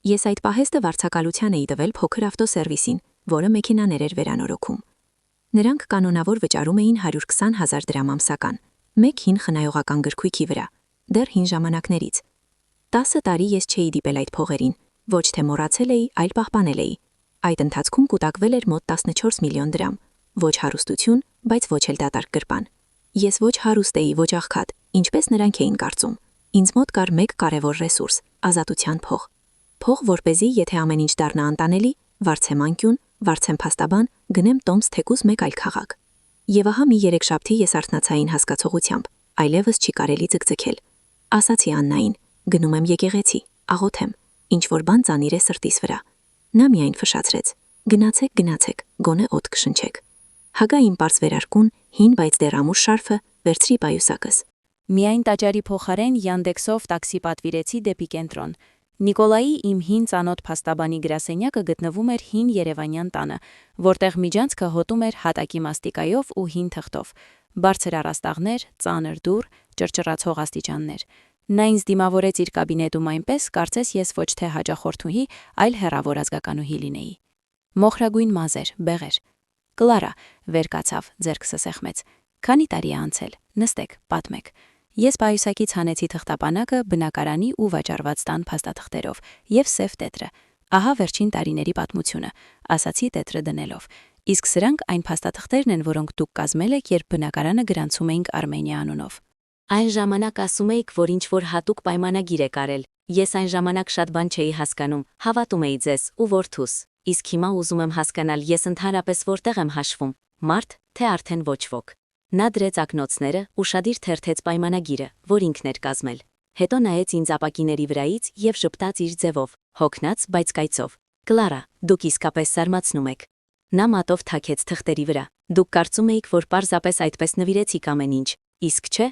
Ես այդ պահեստը վարձակալության էի տվել փոքր ավտոսերվիսին, որը մեքենաներ էր վերանորոգում։ Նրանք կանոնավոր վճարում էին 120,000 դրամ ամսական, մեկ հին խնայողական գրքույկի վրա, դեռ հին ժամանակներից։ 10 տարի ես չէի դիպել այդ փողերին, ոչ թե մոռացել էի, այլ պահպանել էի։ Այդ ընթացքում կուտակվել էր մոտ 14 միլիոն դրամ, ոչ հարուստություն, բայց ոչ էլ դատարկ գրպան։ Ես ոչ հարուստ էի, ոչ աղքատ, ինչպես նրանք էին կարծում։ Ինձ մոտ կար մեկ կարևոր ռեսուրս՝ ազատության փող։ Փող, որպեսզի եթե ամեն ինչ դառնա անտանելի, վարձեմ անկյուն, վարձեմ փաստաբան, գնեմ տոմս թեկուզ մեկ այլ քաղաք։ Եվ ահա մի երեքշաբթի ես արթնացային հասկացողությամբ, այլևս չի կարելի ձգձգել։ Ասացի Աննային, գնում եմ եկեղեցի, աղոթեմ, ինչ որ բան ծանիր է սրտիս վրա։ Նա միայն ֆշացրեց. գնացեք, գոնե օդ կշնչեք։ Հագա իմ պարզ վերարկուն, հին բայց դեռ ամուր շարֆը, վերցրի պայուսակս։ Միայն տաճարի փոխարեն Յանդեքսով տաքսի պատվիրեցի դեպի կենտրոն։ Նիկոլայի իմ հին ծանոթ փաստաբանի գրասենյակը գտնվում էր հին Երևանյան տանը, որտեղ միջանցքը հոտում էր հատակի մաստիկայով ու հին թղթով, բարձր առաստաղներ, ծանր դուռ, ճռճռացող աստիճաններ։ Նա ինձ դիմավորեց իր կաբինետում այնպես, կարծես ես ոչ թե հաճախորդուհի, այլ հեռավոր ազգականուհի լինեի։ Մոխրագույն մազեր, բեղեր։ Կլարա, վեր կացավ, ձեռքսը սեղմեց։ Քանի տարի է անցել, նստեք, պատմեք։ Ես պայուսակից հանեցի թղթապանակը բնակարանի ու վաճառված տան փաստաթղթերով եւ սև տետրը։ Ահա վերջին տարիների պատմությունը, ասացի տետրը դնելով։ Իսկ սրանք այն փաստաթղթերն են, որոնք դուք կազմել եք, երբ բնակարանը գրանցում էինք Արմենիա անունով։ Այն ժամանակ ասում էիք, որ ինչ-որ հատուկ պայմանագիր եք արել։ Ես այն ժամանակ շատ բան չէի հասկանում, հավատում էի ձեզ ու որդուս։ Իսկ հիմա ուզում եմ հասկանալ, ես ընդհանրապես որտեղ եմ հաշվում, մարդ, թե արդեն ոչ ոք։ Նա դրեց ակնոցները, ուշադիր թերթեց պայմանագիրը, որ ինքն էր կազմել։ Հետո նայեց ինձ ապակիների վրայից եւ ժպտաց իր ձևով, հոգնած, բայց կայծով։ «Կլարա, դուք իսկապես զարմացնում եք»։ Նա մատով թաքեց թղթերի վրա։ «Դուք կարծում էիք, որ պարզապես այդպես նվիրեցիք ամեն ինչ, իսկ չէ։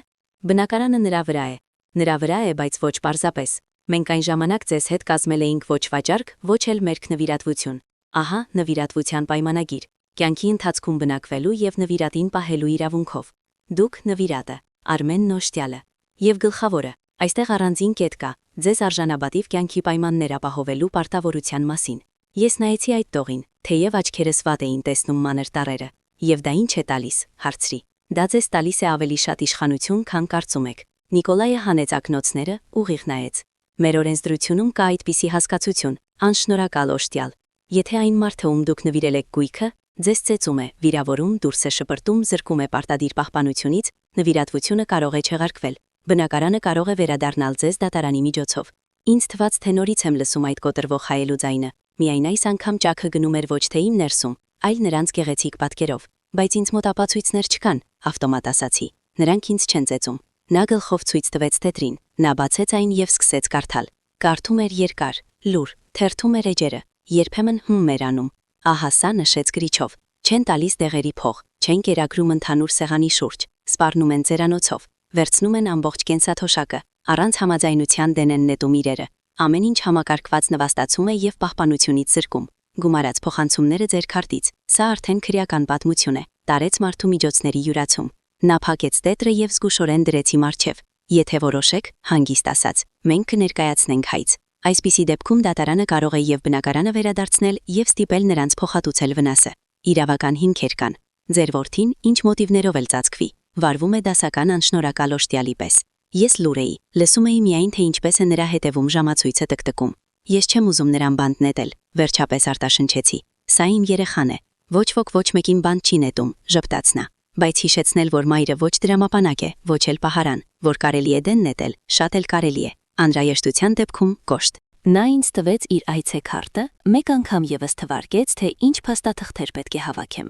Բնակարանը նրա վրա է։ Նրա վրա է, բայց ոչ պարզապես։ Մենք այն ժամանակ ձեզ հետ կազմել էինք ոչ վաճառք, ոչ էլ մերկ նվիրատվություն։ Ահա նվիրատվության պայմանագիր։ Կյանքի ընթացքում բնակվելու եւ նվիրատին պահելու իրավունքով։ Դուք նվիրատը, Արմենն Օշտյալը։ Եվ գլխավորը, այստեղ առանձին կետ կա, ձեզ արժանապատիվ կյանքի պայմաններ ապահովելու պարտավորության մասին։ Ես նայեցի այդ տողին, թեև աչքերս վատ էին տեսնում մանր տառերը։ Եվ դա ինչ է տալիս, հարցրի։ Դա ձեզ տալիս է ավելի շատ իշխանություն, քան կարծում եք։ Նիկոլայը հանեց ակնոցները, ուղիղ նայեց։ Մեր օրենսդրությունում կա այդպիսի հասկացություն, անշնորհակալ Օշտյալ։ Եթե այն մարդը, ում դուք նվիրել եք գույքը, ձեզ ծեծում է, վիրավորում, դուրս է շպրտում, զրկում է պարտադիր պահպանությունից, նվիրատվությունը կարող է չեղարկվել։ Բնակարանը կարող է վերադառնալ ձեզ դատարանի միջոցով։ Ինձ թվաց, թե նորից եմ լսում այդ կոտրվող հայելու ձայնը։ Միայն այս անգամ ճաքը գնում էր ոչ թե իմ ներսում, այլ նրանց գեղեցիկ պատկերով։ Բայց ինձ մոտ ապացույցներ չկան, ավտոմատ ասացի։ Նրանք ինձ չեն ծեծում։ Նա գլխով ցույց տվեց տետրին։ Նա բացեց այն եւ սկսեց կարդալ։ Կարդում էր երկար, լուր, թերթում էր էջերը, երբեմն էր անում։ Ահա սա նշեց գրիչով։ Չեն տալիս դեղերի փող, չեն կերակրում ընդհանուր սեղանի շուրջ, սպառնում են ծերանոցով, վերցնում են ամբողջ կենսաթոշակը, առանց համաձայնության դեն են նետում իրերը։ Ամեն ինչ համակարգված նվաստացում է եւ պահպանությունից զրկում։ Գումարած փոխանցումները ձեր քարտից։ Սա արդեն քրեական պատմություն է, տարեց մարդու միջոցների յուրացում։ Նա փակեց տետրը եւ զգուշորեն դրեց իմ առջև։ Եթե որոշեք, հանգիստ ասաց, մենք կներկայացնենք հայց։ Այսպիսի դեպքում դատարանը կարող է եւ բնակարանը վերադարձնել եւ ստիպել նրանց փոխհատուցել վնասը։ Իրավական հիմքեր կան։ Ձեր որդին ինչ մոտիվներով էլ ծածկվի, վարվում է դասական անշնորհակալ Օշտյալի պես։ Ես լուր էի, լսում էի միայն, թե ինչպես է նրա հետևում ժամացույցը տկտկում։ Ես չեմ ուզում նրան բանտ նետել, վերջապես արտաշնչեցի։ Սա իմ երեխան է։ Ոչ ոք ոչ մեկին բանտ չի նետում, ժպտաց նա։ Բայց հիշեցնել, որ մայրը ոչ դրամապանակ է, ոչ էլ պահարան, որ կարելի է դեն նետել, շատ էլ կարելի է։ Անհրաժեշտության դեպքում կոշտ։ Նա ինձ տվեց իր այցեքարտը, մեկ անգամ եւս թվարկեց, թե ինչ փաստաթղթեր պետք է հավաքեմ։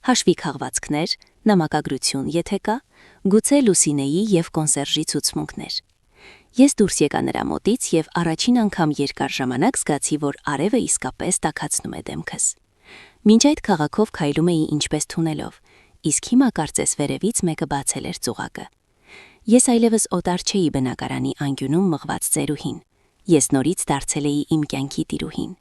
Հաշվի քաղվածքներ, նամակագրություն, եթե կա, գուցե Լուսինեի եւ կոնսերժի ցուցմունքներ։ Ես դուրս եկա նրա մոտից եւ առաջին անգամ երկար ժամանակ զգացի, որ արևը իսկապես տաքացնում է դեմքս։ Մինչ այդ քաղաքով քայլում էի ինչպես թունելով, իսկ հիմա կարծես վերևից մեկը բացել էր ծուղակը։ Ես այլևս օտար չէի բնակարանի անկյունում մղված ծերուհին։ Ես նորից դարձել էի իմ կյանքի տիրուհին։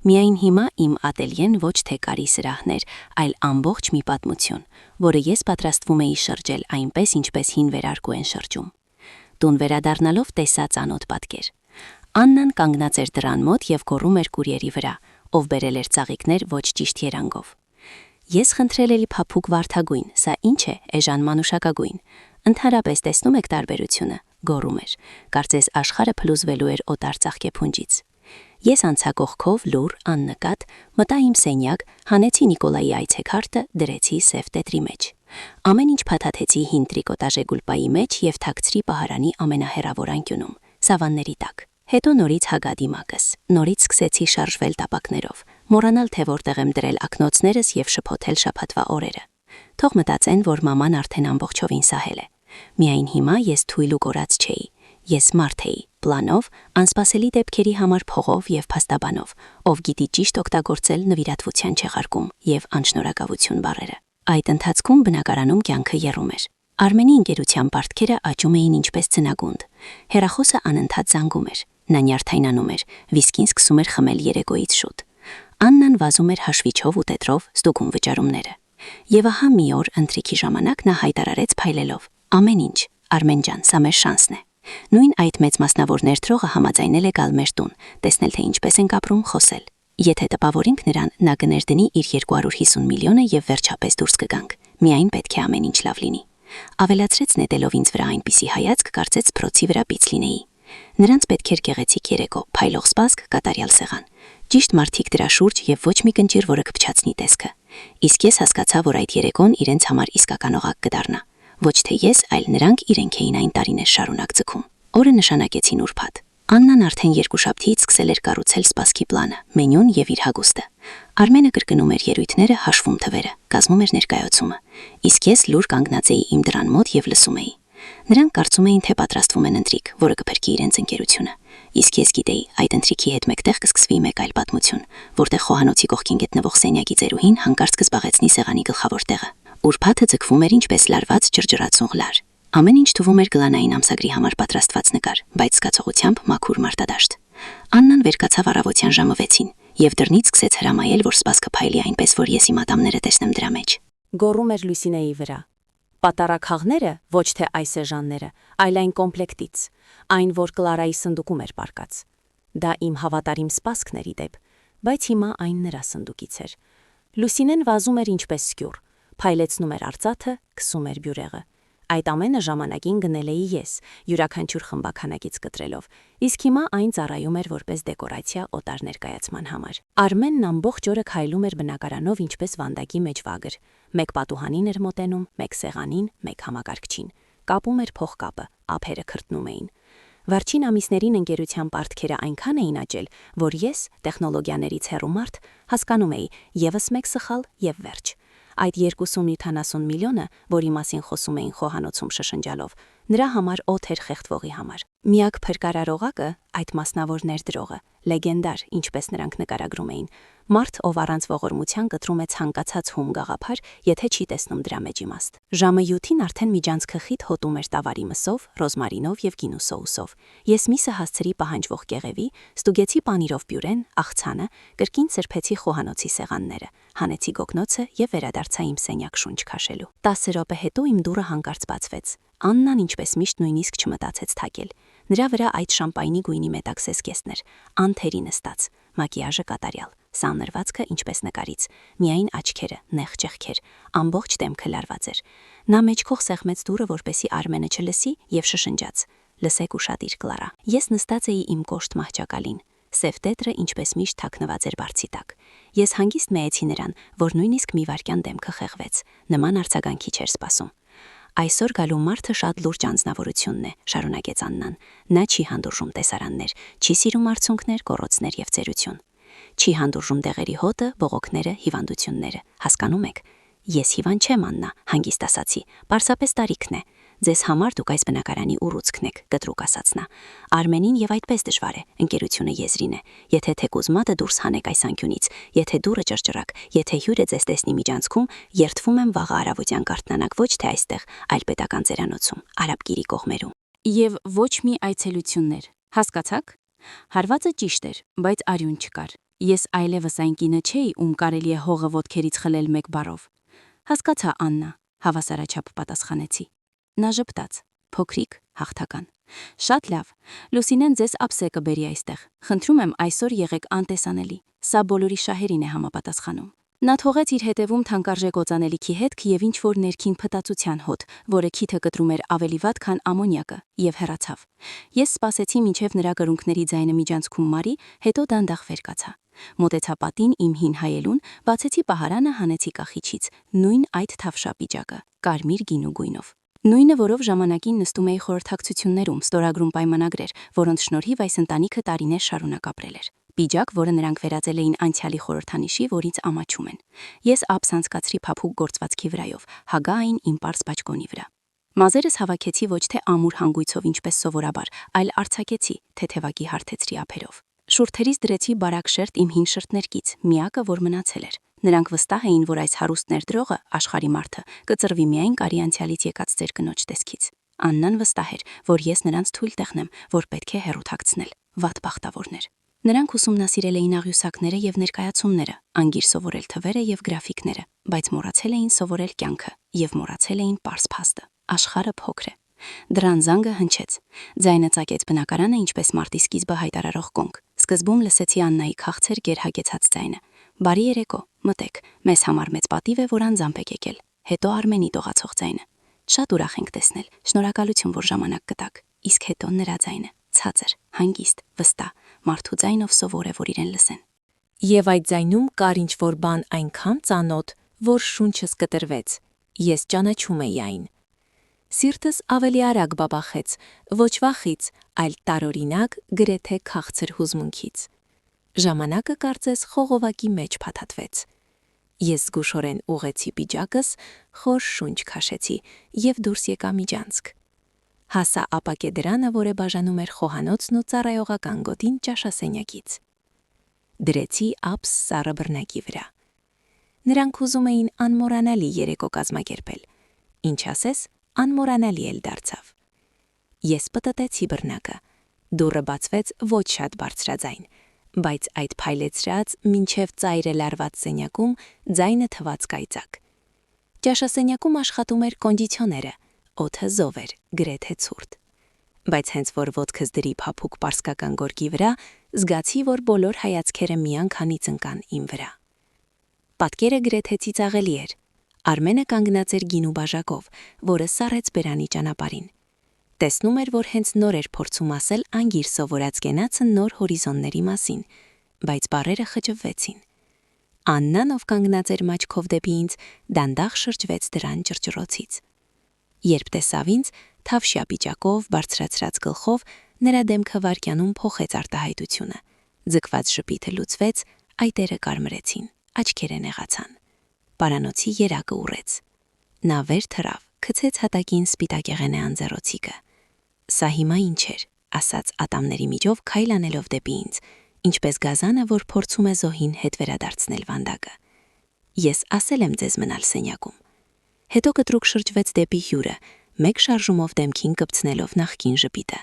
Միայն հիմա իմ ատելյեն ոչ թե կարի սրահներ, այլ ամբողջ մի պատմություն, որը ես պատրաստվում էի շրջել այնպես, ինչպես հին վերարկու են շրջում։ Տուն վերադառնալով տեսա ծանոթ պատկեր։ Աննան կանգնած էր դռան մոտ եւ գոռում էր կուրիերի վրա, ով բերել էր ծաղիկներ ոչ ճիշտ երանգով։ Ես խնդրել էի փափուկ վարդագույն, սա ինչ է, էժան մանուշակագույն։ Ընդհանրապես տեսնում եք տարբերությունը, գոռում էր, կարծես աշխարհը փլուզվելու էր օտար ծաղկեփունջից։ Ես անցա կողքով լուր, աննկատ, մտա իմ սենյակ, հանեցի Նիկոլայի այցեքարտը, դրեցի սև տետրի մեջ։ Ամեն ինչ փաթաթեցի հին տրիկոտաժե գուլպայի մեջ եւ թաքցրի պահարանի ամենահեռավոր անկյունում, սավանների տակ։ Հետո նորից հագա դիմակս, նորից սկսեցի շարժվել տապակներով, մոռանալ թե որտեղ եմ դրել ակնոցներս եւ շփոթել շաբաթվա օրերը։ Թող մտածեն, որ մաման արդեն ամբողջովին սահել է։ Միայն հիմա ես թույլ ու կորած չէի։ Ես մարդ էի, պլանով, անսպասելի դեպքերի համար փողով եւ փաստաբանով, ով գիտի ճիշտ օգտագործել նվիրատվության չեղարկում եւ անշնորհակալություն բառերը։ Այդ ընթացքում բնակարանում կյանքը եռում էր։ Արմենի ընկերության պարտքերը աճում էին ինչպես ծնագունդ։ Հեռախոսը անընդհատ զանգում էր։ Նա նյարդայնանում էր, վիսկին սկսում էր խմել երեկոյից շուտ։ Աննան վազում էր հաշվիչով ու տետրով ստուգում վճարումները։ Եվ ահա մի օր ընթրիքի ժամանակ նա հայտարարեց փայլելով. «Ամեն ինչ, Արմեն ջան, սա մեր շանսն է»։ Նույն այդ մեծ մասնավոր ներդրողը համաձայնել է գալ մեր տուն, տեսնել թե ինչպես ենք ապրում, խոսել։ Եթե տպավորենք նրան, նա կներդնի իր 250 միլիոնը եւ վերջապես դուրս կգանք։ Միայն պետք է ամեն ինչ լավ լինի։ Ավելացրեց նետելով ինձ վրա այնպիսի հայացք, կարծեց փրոցի վրա պիծ լինեի։ Նրանց պետք էր գեղեցիկ երեկո, փայլող սպասք, կատարյալ սեղան։ Ճիշտ մարդիկ դրա շուրջ եւ ոչ մի կնճիր, որը կփչացնի տեսքը։ Իսկ ես հասկացա, որ այդ երեկոն իրենց համար իսկական օղակ կդառնա։ Ոչ թե ես, այլ նրանք իրենք էին այն տարիներ շարունակ ձգում։ Օրը նշանակեցին ուրբաթ։ Աննան արդեն երկու շաբթիից սկսել էր կառուցել սպասքի պլանը, մենյուն եւ իր հագուստը։ Արմենը կրկնում էր ելույթները, հաշվում թվերը, կազմում էր ներկայացումը, իսկ ես լուր կանգնած էի իմ դրան մոտ եւ լսում էի։ Նրանք կարծում էին, թե պատրաստվում են ընթրիք, որը կփրկի իրենց ընկերությունը, իսկ ես գիտեի, այդ ընթրիքի հետ մեկտեղ կսկսվի մեկ այլ պատմություն, որտեղ խոհանոցի կողքին գտնվող սենյակի ծերուհին հանկարծ կզբաղեցնի սեղանի գլխավոր տեղը։ Ուրբաթը ձգվում էր ինչպես լարված ջրջրացող լար։ Ամեն ինչ թվում էր գլանային ամսագրի համար պատրաստված նկար, բայց զգացողությամբ մաքուր մարտադաշտ։ Աննան վերկացավ առավոտյան ժամը 6-ին եւ դռնից սկսեց հրամայել, որ սպասքը փայլի այնպես, որ ես իմ ատամները տեսնեմ դրա մեջ։ Գոռում էր Լուսինեի վրա։ Պատարագները ոչ թե այս էժանները, այլ այն կոմպլեկտից, այն, որ Կլարայի սնդուկում էր պարկած։ Դա իմ հավատարիմ սպասքն էր իդեպ, բայց հիմա այն նրա սնդուկից էր։ Լուսինեն վազում էր ինչպես սկյուռ, փայլեցնում էր արծաթը, քսում էր բյուրեղը։ Այդ ամենը ժամանակին գնել էի ես, յուրաքանչյուր խմբականակից կտրելով, իսկ հիմա այն ծառայում էր որպես դեկորացիա օտար ներկայացման համար։ Արմենն ամբողջ օրը քայլում էր բնակարանով ինչպես վանդակի մեջ վագր, մեկ պատուհանին էր մոտենում, մեկ սեղանին, մեկ համակարգչին, կապում էր փողկապը, ափերը քրտնում էին։ Վերջին ամիսներին ընկերության պարտքերը այնքան էին աճել, որ ես, տեխնոլոգիաներից հեռու մարդ, հասկանում էի եւս մեկ սխալ եւ վերջ։ Այդ 270 միլիոնը, որի մասին խոսում էին խոհանոցում շշնջալով, նրա համար օդ էր խեղդվողի համար։ Միակ փրկարարողակը այդ մասնավոր ներդրողը, լեգենդար, ինչպես նրանք նկարագրում էին, մարդ, ով առանց ողորմության կտրում է ցանկացած հում գաղափար, եթե չի տեսնում դրա մեջ իմաստ։ Ժամը 7-ին արդեն միջանցքը խիտ հոտում էր տավարի մսով, ռոզմարինով եւ գինու սոուսով։ Ես միսը հասցրի պահանջվող կեղևի, ստուգեցի պանիրով բյուրեն, աղցանը, կրկին սրբեցի խոհանոցի սեղանները, հանեցի գոգնոցը եւ վերադարձա իմ սենյակ շունչ քաշելու։ 10 րոպե հետո իմ դուռը հանկարծ բացվեց։ Աննան ինչպես միշտ նույնիսկ չմտածեց թակել։ Նրա վրա այդ շամպայնի գույնի մետաքսես կեսն էր, անթերի նստած, մակիաժը կատարյալ, սանրվածքը ինչպես նկարից, միայն աչքերը, նեղ ճեղքեր, ամբողջ դեմքը լարված էր։ Նա մեջքով սեղմեց դուռը, որպեսի Արմենը չլսի եւ շշնջաց. «Լսեք ուշադիր, Կլարա»։ Ես նստած էի իմ կոշտ մահճակալին։ Սև տետրը ինչպես միշտ թաքնված էր բարձի տակ։ Ես հանգիստ մեեցի նրան, որ նույնիսկ մի վայրկյան դեմքը խեղվեց, նման արձագանքի չէր սպասում։ Այսօր գալու մարդը շատ լուրջ անձնավորությունն է, շարունակեց Աննան։ Նա չի հանդուրժում տեսարաններ, չի սիրում արցունքներ, կոռոցներ եւ ծերություն։ Չի հանդուրժում դեղերի հոտը, բողոքները, հիվանդությունները։ Հասկանում եք։ Ես հիվանդ չեմ, Աննա, հանգիստ ասացի, պարզապես տարիքն է։ Ձեզ համար դուք այս բնակարանի ուռուցքն եք, կտրուկ ասաց նա։ Արմենին եւ այդպես դժվար է, ընկերությունը եզրին է։ Եթե թեկուզ մատը դուրս հանեք այս անկյունից, եթե դուռը ճրջրակ, եթե հյուրը ձեզ տեսնի միջանցքում, երդվում եմ վաղը առավոտյան կարթնանաք ոչ թե այստեղ, այլ պետական ծերանոցում, Արաբգիրի կողմերում։ Եվ ոչ մի այցելություններ, հասկացաք։ Հարվածը ճիշտ էր, բայց արյուն չկար։ Ես այլևս այն կինը չէի, ում կարելի է հողը ոտքերից խլել մեկ բառով։ Հասկացա, Աննա, հավասարաչափ պատասխանեցի։ Նա ժպտաց, փոքրիկ, հաղթական։ Շատ լավ, Լուսինեն ձեզ ափսե կբերի այստեղ։ Խնդրում եմ այսօր եղեք անտեսանելի։ Սա բոլորի շահերին է համապատասխանում։ Նա թողեց իր հետևում թանկարժեք օծանելիքի հետք եւ ինչ որ ներքին փտացության հոտ, որը քիթը կտրում էր ավելի վատ, քան ամոնիակը, եւ հեռացավ։ Ես սպասեցի մինչեւ նրա կրունկների ձայնը միջանցքում մարի, հետո դանդաղ վեր կացա։ Մոտեցա պատին իմ հին հայելուն, բացեցի պահարանը, հանեցի կախիչից, նույն այդ թավշա պիջակը, կարմիր գինու գույնով։ Նույնը, որով ժամանակին նստում էի խորհրդակցություններում, ստորագրում պայմանագրեր, որոնց շնորհիվ այս ընտանիքը տարիներ շարունակ ապրել էր։ Պիջակ, որը նրանք վերածել էին անցյալի խորհրդանիշի, որից ամաչում են։ Ես ափս անցկացրի փափուկ գործվածքի վրայով, հագա այն իմ պարզ բաճկոնի վրա։ Մազերս հավաքեցի ոչ թե ամուր հանգույցով ինչպես սովորաբար, այլ արձակեցի, թեթևակի հարթեցրի ափերով։ Շուրթերից դրեցի բարակ շերտ իմ հին շրթներկից, միակը, որ մնացել էր։ Նրանք վստահ էին, որ այս հարուստ ներդրողը, աշխարհի մարդը, կծրվի միայն կարի անցյալից եկած ձեր կնոջ տեսքից։ Աննան վստահ էր, որ ես նրանց թույլ տեխնեմ, որ պետք է հեռու թաքցնել։ Վատ բախտավորներ։ Նրանք ուսումնասիրել էին աղյուսակները եւ ներկայացումները, անգիր սովորել թվերը եւ գրաֆիկները, բայց մոռացել էին սովորել կյանքը եւ մոռացել էին պարզ փաստը։ Աշխարհը փոքր է։ Դրան զանգը հնչեց։ Ձայնը ծակեց բնակարանը ինչպես մարտի սկիզբը հայտարարող կոնք։ Սկզբում լսեցի Աննայի քաղցր գերհագեցած ձայնը։ Բարի երեկո, մտեք, մեզ համար մեծ պատիվ է, որ անձամբ եք եկել։ Հետո Արմենի տողացող ձայնը։ Շատ ուրախ ենք տեսնել, շնորհակալություն, որ ժամանակ կտաք։ Իսկ հետո նրա ձայնը, ցածր, հանգիստ, վստահ, մարդու ձայնով սովոր է, որ իրեն լսեն։ Եվ այդ ձայնում կար ինչ-որ բան այնքան ծանոթ, որ շունչս կտրվեց։ Ես ճանաչում էի այն։ Սիրտս ավելի արագ բաբախեց, ոչ վախից, այլ տարօրինակ, գրեթե քաղցր հուզմունքից։ Ժամանակը կարծես խողովակի մեջ փաթաթվեց։ Ես զգուշորեն ուղեցի պիջակս, խոր շունչ քաշեցի եւ դուրս եկա միջանցք։ Հասա ապակե դրանը, որը բաժանում էր խոհանոցն ու ծառայողական գոտին ճաշասենյակից։ Դրեցի ափս սառը բռնակի վրա։ Նրանք ուզում էին անմոռանալի երեկո կազմակերպել։ Ինչ ասես, անմոռանալի էլ դարձավ։ Ես պտտեցի բռնակը։ Դուռը բացվեց ոչ շատ բարձրաձայն, բայց այդ փայլեցրած, մինչև ծայրը լարված սենյակում ձայնը թված կայծակ։ Ճաշասենյակում աշխատում էր կոնդիցիոները, օդը զով էր, գրեթե ցուրտ։ Բայց հենց որ ոտքս դրի փափուկ պարսկական գորգի վրա, զգացի, որ բոլոր հայացքերը միանգամից ընկան իմ վրա։ Պատկերը գրեթե ծիծաղելի էր։ Արմենը կանգնած էր գինու բաժակով, որը սառեց բերանի ճանապարհին։ Տեսնում էր, որ հենց նոր էր փորձում ասել անգիր սովորած կենացը նոր հորիզոնների մասին, բայց բառերը խճվվեցին։ Աննան, ով կանգնած էր մաչքով դեպի ինձ, դանդաղ շրջվեց դրան ճռճռոցից։ Երբ տեսավ ինձ, թավշյա պիճակով, բարձրացրած գլխով, նրա դեմքը վայրկյանում փոխեց արտահայտությունը։ Ձգված շպիթը լուծվեց, այտերը կարմրեցին, աչքերը նեղացան։ Պարանոցի երակը ուռեց։ Նա վեր թռավ, գցեց հատակին սպիտակեղենե անձեռոցիկը։ Սա հիմա ինչ էր, ասաց ատամների միջով քայլ անելով դեպի ինձ, ինչպես գազանը, որ փորձում է զոհին հետ վերադարձնել վանդակը։ Ես ասել եմ ձեզ մնալ սենյակում։ Հետո կտրուկ շրջվեց դեպի հյուրը, մեկ շարժումով դեմքին կպցնելով նախկին ժպիտը։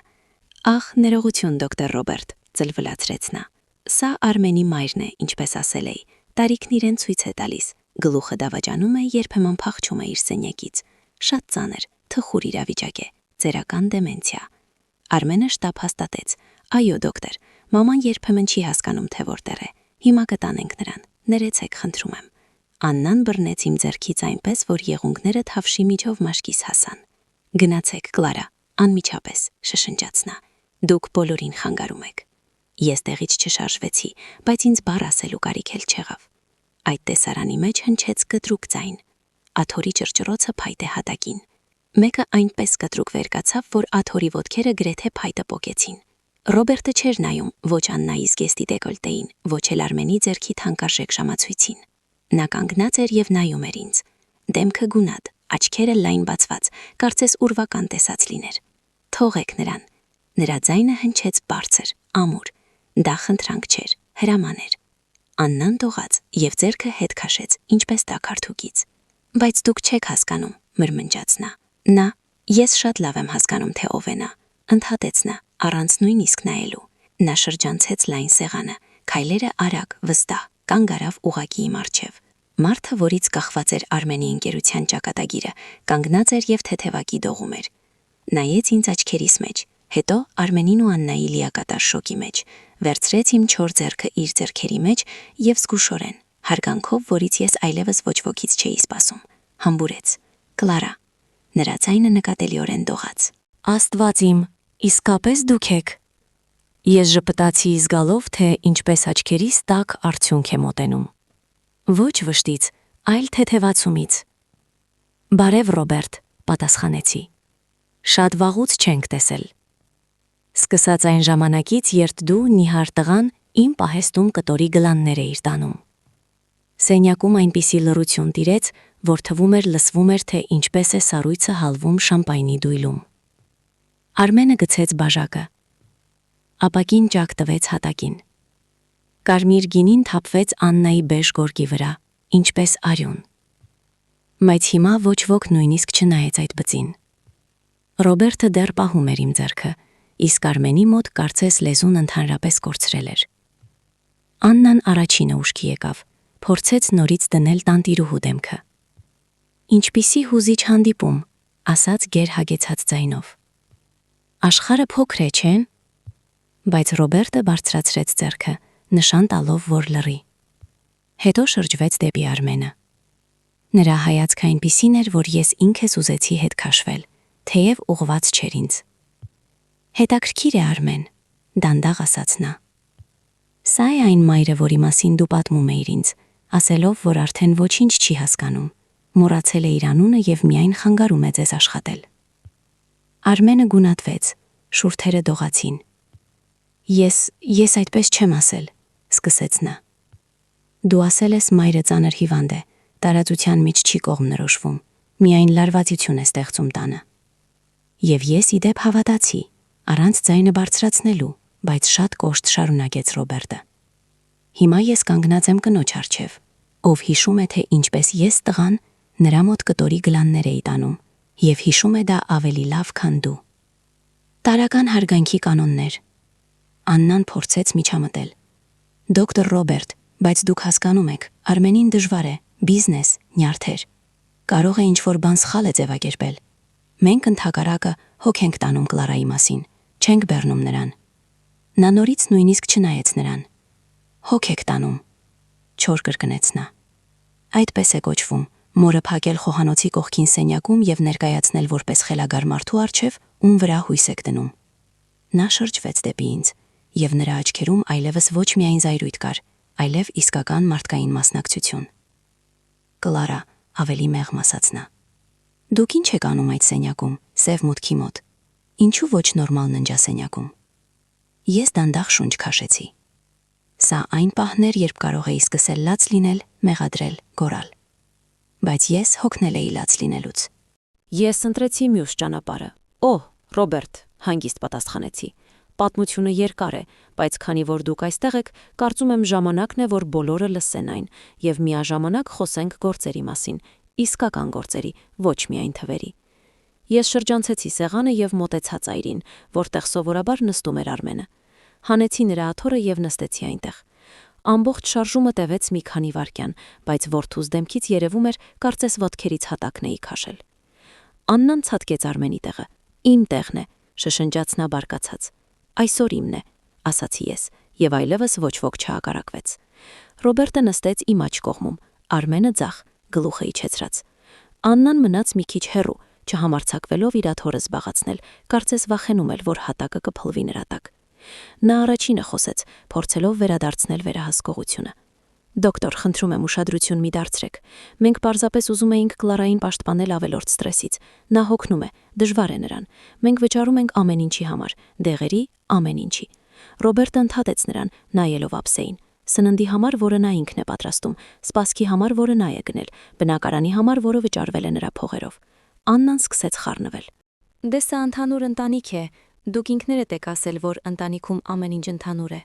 Ախ, ներողություն, դոկտոր Ռոբերտ, ծլվլացրեց նա։ Սա Արմենի մայրն է, ինչպես ասել էի, տարիքն իրեն ցույց է տալիս։ Գլուխը դավաճանում է, երբեմն փախչում է իր սենյակից։ Շատ ծանր, թխուր իրավիճակ է, ձերական դեմենցիա։ Արմենը շտապ հաստատեց. Այո, դոկտոր, մաման երբեմն չի հասկանում, թե որտեղ է։ Հիմա կտանենք նրան։ Ներեցեք, խնդրում եմ։ Աննան բռնեց իմ ձեռքից այնպես, որ եղունգները թավշի միջով մաշկիս հասան։ Գնացեք, Կլարա, անմիջապես, շշնջաց նա։ Դուք բոլորին խանգարում եք։ Ես տեղից չշարժվեցի, բայց ինձ բառ ասելու կարիք էլ չեղավ։ Այդ տեսարանի մեջ հնչեց կտրուկ ձայն։ Աթորի ճռճռոցը փայտ է հատակին։ Մեկը այնպես կտրուկ վեր կացավ, որ աթորի ոտքերը գրեթե փայտը պոկեցին։ Ռոբերտը չէր նայում ոչ Աննայի զգեստի դեկոլտեին, ոչ էլ Արմենի ձեռքի թանկարժեք ժամացույցին։ Նա կանգնած էր եւ նայում էր ինձ։ Դեմքը գունատ, աչքերը լայն բացված, կարծես ուրվական տեսած լիներ։ Թողեք նրան։ Նրա ձայնը հնչեց բարձր, ամուր։ Դա խնդրանք չէր, հրաման էր։ Աննան դողաց եւ ձեռքը հետ քաշեց, ինչպես տակարդուկից։ Բայց դուք չեք հասկանում, մրմնջաց նա։ Նա, ես շատ լավ եմ հասկանում, թե ով է նա, ընդհատեց նա, առանց նույնիսկ նայելու։ Նա շրջանցեց լայն սեղանը, քայլերը արագ, վստահ, կանգ առավ ուղղակի իմ առջև։ Մարդը, որից կախված էր Արմենի ընկերության ճակատագիրը, կանգնած էր եւ թեթևակի դողում էր։ Նայեց ինձ աչքերիս մեջ, հետո Արմենին ու Աննայի լիակատար շոկի մեջ, վերցրեց իմ չոր ձեռքը իր ձեռքերի մեջ եւ զգուշորեն, հարգանքով, որից ես այլևս ոչ ոքից չէի սպասում, համբուրեց. Կլարա։ Նրա ձայնը նկատելիորեն դողաց։ Աստված իմ, իսկապես դուք եք։ Ես ժպտացի զգալով, թե ինչպես աչքերիս տակ արդյունք է մոտենում։ Ոչ վշտից, այլ թեթևացումից։ Բարև Ռոբերտ, պատասխանեցի։ Շատ վաղուց չենք տեսել։ Սկսած այն ժամանակից, երբ դու նիհար տղան իմ պահեստում կտորի գլաններ էիր տանում։ Սենյակում այնպիսի լռություն տիրեց, որ թվում էր լսվում էր, թե ինչպես է սառույցը հալվում շամպայնի դույլում։ Արմենը գցեց բաժակը։ Ապակին ճակ տվեց հատակին։ Կարմիր գինին թափվեց Աննայի բեժ գորգի վրա, ինչպես արյուն։ Բայց հիմա ոչ ոք նույնիսկ չնայեց այդ բծին։ Ռոբերտը դեռ պահում էր իմ ձեռքը, իսկ Արմենի մոտ կարծես լեզուն ընդհանրապես կորցրել էր։ Աննան առաջինը ուշքի եկավ, փորձեց նորից դնել տանտիրուհու դեմքը։ Ինչպիսի հուզիչ հանդիպում, ասաց գերհագեցած ձայնով։ Աշխարհը փոքր է, չէ՞։ Բայց Ռոբերտը բարձրացրեց ձեռքը, նշան տալով, որ լռի։ Հետո շրջվեց դեպի Արմենը։ Նրա հայացքը այնպիսին էր, որ ես ինքս ուզեցի հետ քաշվել, թեև ուղված չէր ինձ։ Հետաքրքիր է, Արմեն, դանդաղ ասաց նա։ Սա է այն մայրը, որի մասին դու պատմում էիր ինձ, ասելով, որ արդեն ոչինչ չի հասկանում, մոռացել է իր անունը եւ միայն խանգարում է ձեզ աշխատել։ Արմենը գունատվեց, շուրթերը դողացին։ Ես այդպես չեմ ասել։ սկսեց նա։ Դու ասել ես մայրը ծանր հիվանդ է, տարածության մեջ չի կողմ նրոշվում, միայն լարվածություն է ստեղծում տանը։ Եվ ես իդեպ հավատացի, առանց ձայնը բարձրացնելու, բայց շատ կոշտ շարունակեց Ռոբերտը։ Հիմա ես կանգնած եմ կնոջ առջև, ով հիշում է, թե ինչպես ես տղան նրա մոտ կտորի գլաններ էի տանում, եւ հիշում է դա ավելի լավ, քան դու։ Տարական հարգանքի կանոններ։ Աննան փորձեց միջամտել։ Դոկտոր Ռոբերտ, բայց դուք հասկանում եք, Արմենին դժվար է, բիզնես, նյարդեր։ Կարող է ինչ-որ բան սխալ է ձևակերպել։ Մենք ընդհակառակը հոգ ենք տանում Կլարայի մասին, չենք բեռնում նրան։ Նա նորից նույնիսկ չնայեց նրան։ Հոգ եք տանում, չոր կրկնեց նա։ Այդպես է կոչվում, մորը փակել խոհանոցի կողքին սենյակում եւ ներկայացնել որպես խելագար մարդու առջև, ում վրա հույս եք դնում։ Նա շրջվեց դեպի ինձ, եւ նրա աչքերում այլևս ոչ միայն զայրույթ կար, այլև իսկական մարդկային մասնակցություն։ Կլարա, ավելի մեղմ ասաց նա։ Դուք ինչ եք անում այդ սենյակում, սև մուտքի մոտ։ Ինչու ոչ նորմալ ննջասենյակում։ Ես դանդաղ շունչ քաշեցի։ Սա այն պահն էր, երբ կարող էի սկսել լաց լինել, մեղադրել, գոռալ։ Բայց ես հոգնել էի լաց լինելուց։ Ես ընտրեցի մյուս ճանապարհը։ Օհ, Ռոբերտ, հանգիստ պատասխանեցի։ Պատմությունը երկար է, բայց քանի որ դուք այստեղ եք, կարծում եմ ժամանակն է, որ բոլորը լսեն այն, եւ միաժամանակ խոսենք գործերի մասին, իսկական գործերի, ոչ միայն թվերի։ Ես շրջանցեցի սեղանը եւ մոտեցա ծայրին, որտեղ սովորաբար նստում էր Արմենը։ Հանեցի նրա աթոռը եւ նստեցի այնտեղ։ Ամբողջ շարժումը տևեց մի քանի վայրկյան, բայց որդուս դեմքից երևում էր, կարծես ոտքերից հատակն էի քաշել։ Աննան ցատկեց Արմենի տեղը։ Իմ տեղն է, շշնջաց նա բարկացած։ Այսօր իմն է, ասացի ես, եւ այլևս ոչ ոք չհակառակվեց։ Ռոբերտը նստեց իմ աջ կողմում, Արմենը ձախ, գլուխը իջեցրած։ Աննան մնաց մի քիչ հեռու, չհամարձակվելով իր աթոռը զբաղացնել, կարծես վախենում էր, որ հատակը կփլվի նրա տակ։ Նա առաջինը խոսեց, փորձելով վերադարձնել վերահսկողությունը։ Դոկտոր, խնդրում եմ ուշադրություն մի դարձրեք։ Մենք պարզապես ուզում էինք Կլարային պաշտպանել ավելորդ ստրեսից։ Նա հոգնում է, դժվար է նրան։ Մենք վճարում ենք ամեն ինչի համար, դեղերի, ամեն ինչի։ Ռոբերտը ընդհատեց նրան, նայելով ափսեին։ Սննդի համար, որը նա ինքն է պատրաստում, սպասքի համար, որը նա է գնել, բնակարանի համար, որը վճարվել է նրա փողերով։ Աննան սկսեց խառնվել։ Դե սա ընդհանուր ընտանիք է։ Դուք ինքներդ եք ասել, որ ընտանիքում ամեն ինչ ընդհանուր է։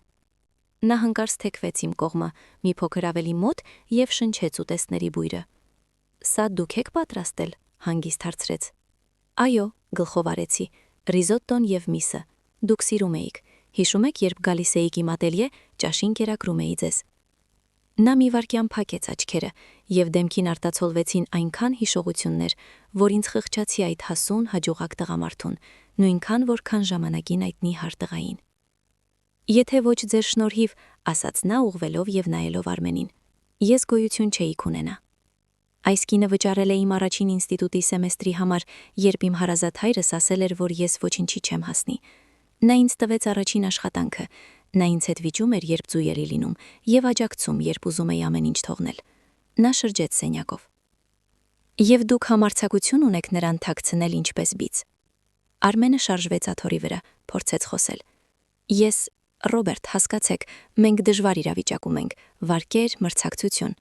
Նա հանկարծ թեքվեց իմ կողմը, մի փոքր ավելի մոտ եւ շնչեց ուտեստների բույրը։ Սա դուք եք պատրաստել, հանգիստ հարցրեց։ Այո, գլխով արեցի, ռիզոտտոն եւ միսը։ Դուք սիրում էիք։ Հիշում եք, երբ գալիս էիք իմ ատելյե, ճաշին կերակրում էի ձեզ։ Նա մի վայրկյան փակեց աչքերը, եւ դեմքին արտացոլվեցին այնքան հիշողություններ, որ ինձ խղճացի այդ հասուն հաջողակ տղամարդուն, նույնքան որքան ժամանակին այդնի հարտղային։ Եթե ոչ ձեր շնորհիվ, ասաց նա ուղղվելով եւ նայելով Արմենին, ես գոյություն չէի կունենա։ Այս կինը վճարել է իմ առաջին ինստիտուտի սեմեստրի համար, երբ իմ հարազատ հայրս ասել էր, որ ես ոչինչի չեմ հասնի։ Նա ինձ տվեց առաջին աշխատանքը, նա ինձ հետ վիճում էր, երբ ձույ էի լինում, եւ աջակցում, երբ ուզում էի ամեն ինչ թողնել։ Նա շրջեց սենյակով։ Եվ դուք համարձակություն ունեք նրան թաքցնել ինչպես բիծ։ Արմենը շարժվեց աթոռի վրա, փորձեց խոսել։ Ես, Ռոբերտ, հասկացեք, մենք դժվար իրավիճակում ենք, վարկեր, մրցակցություն։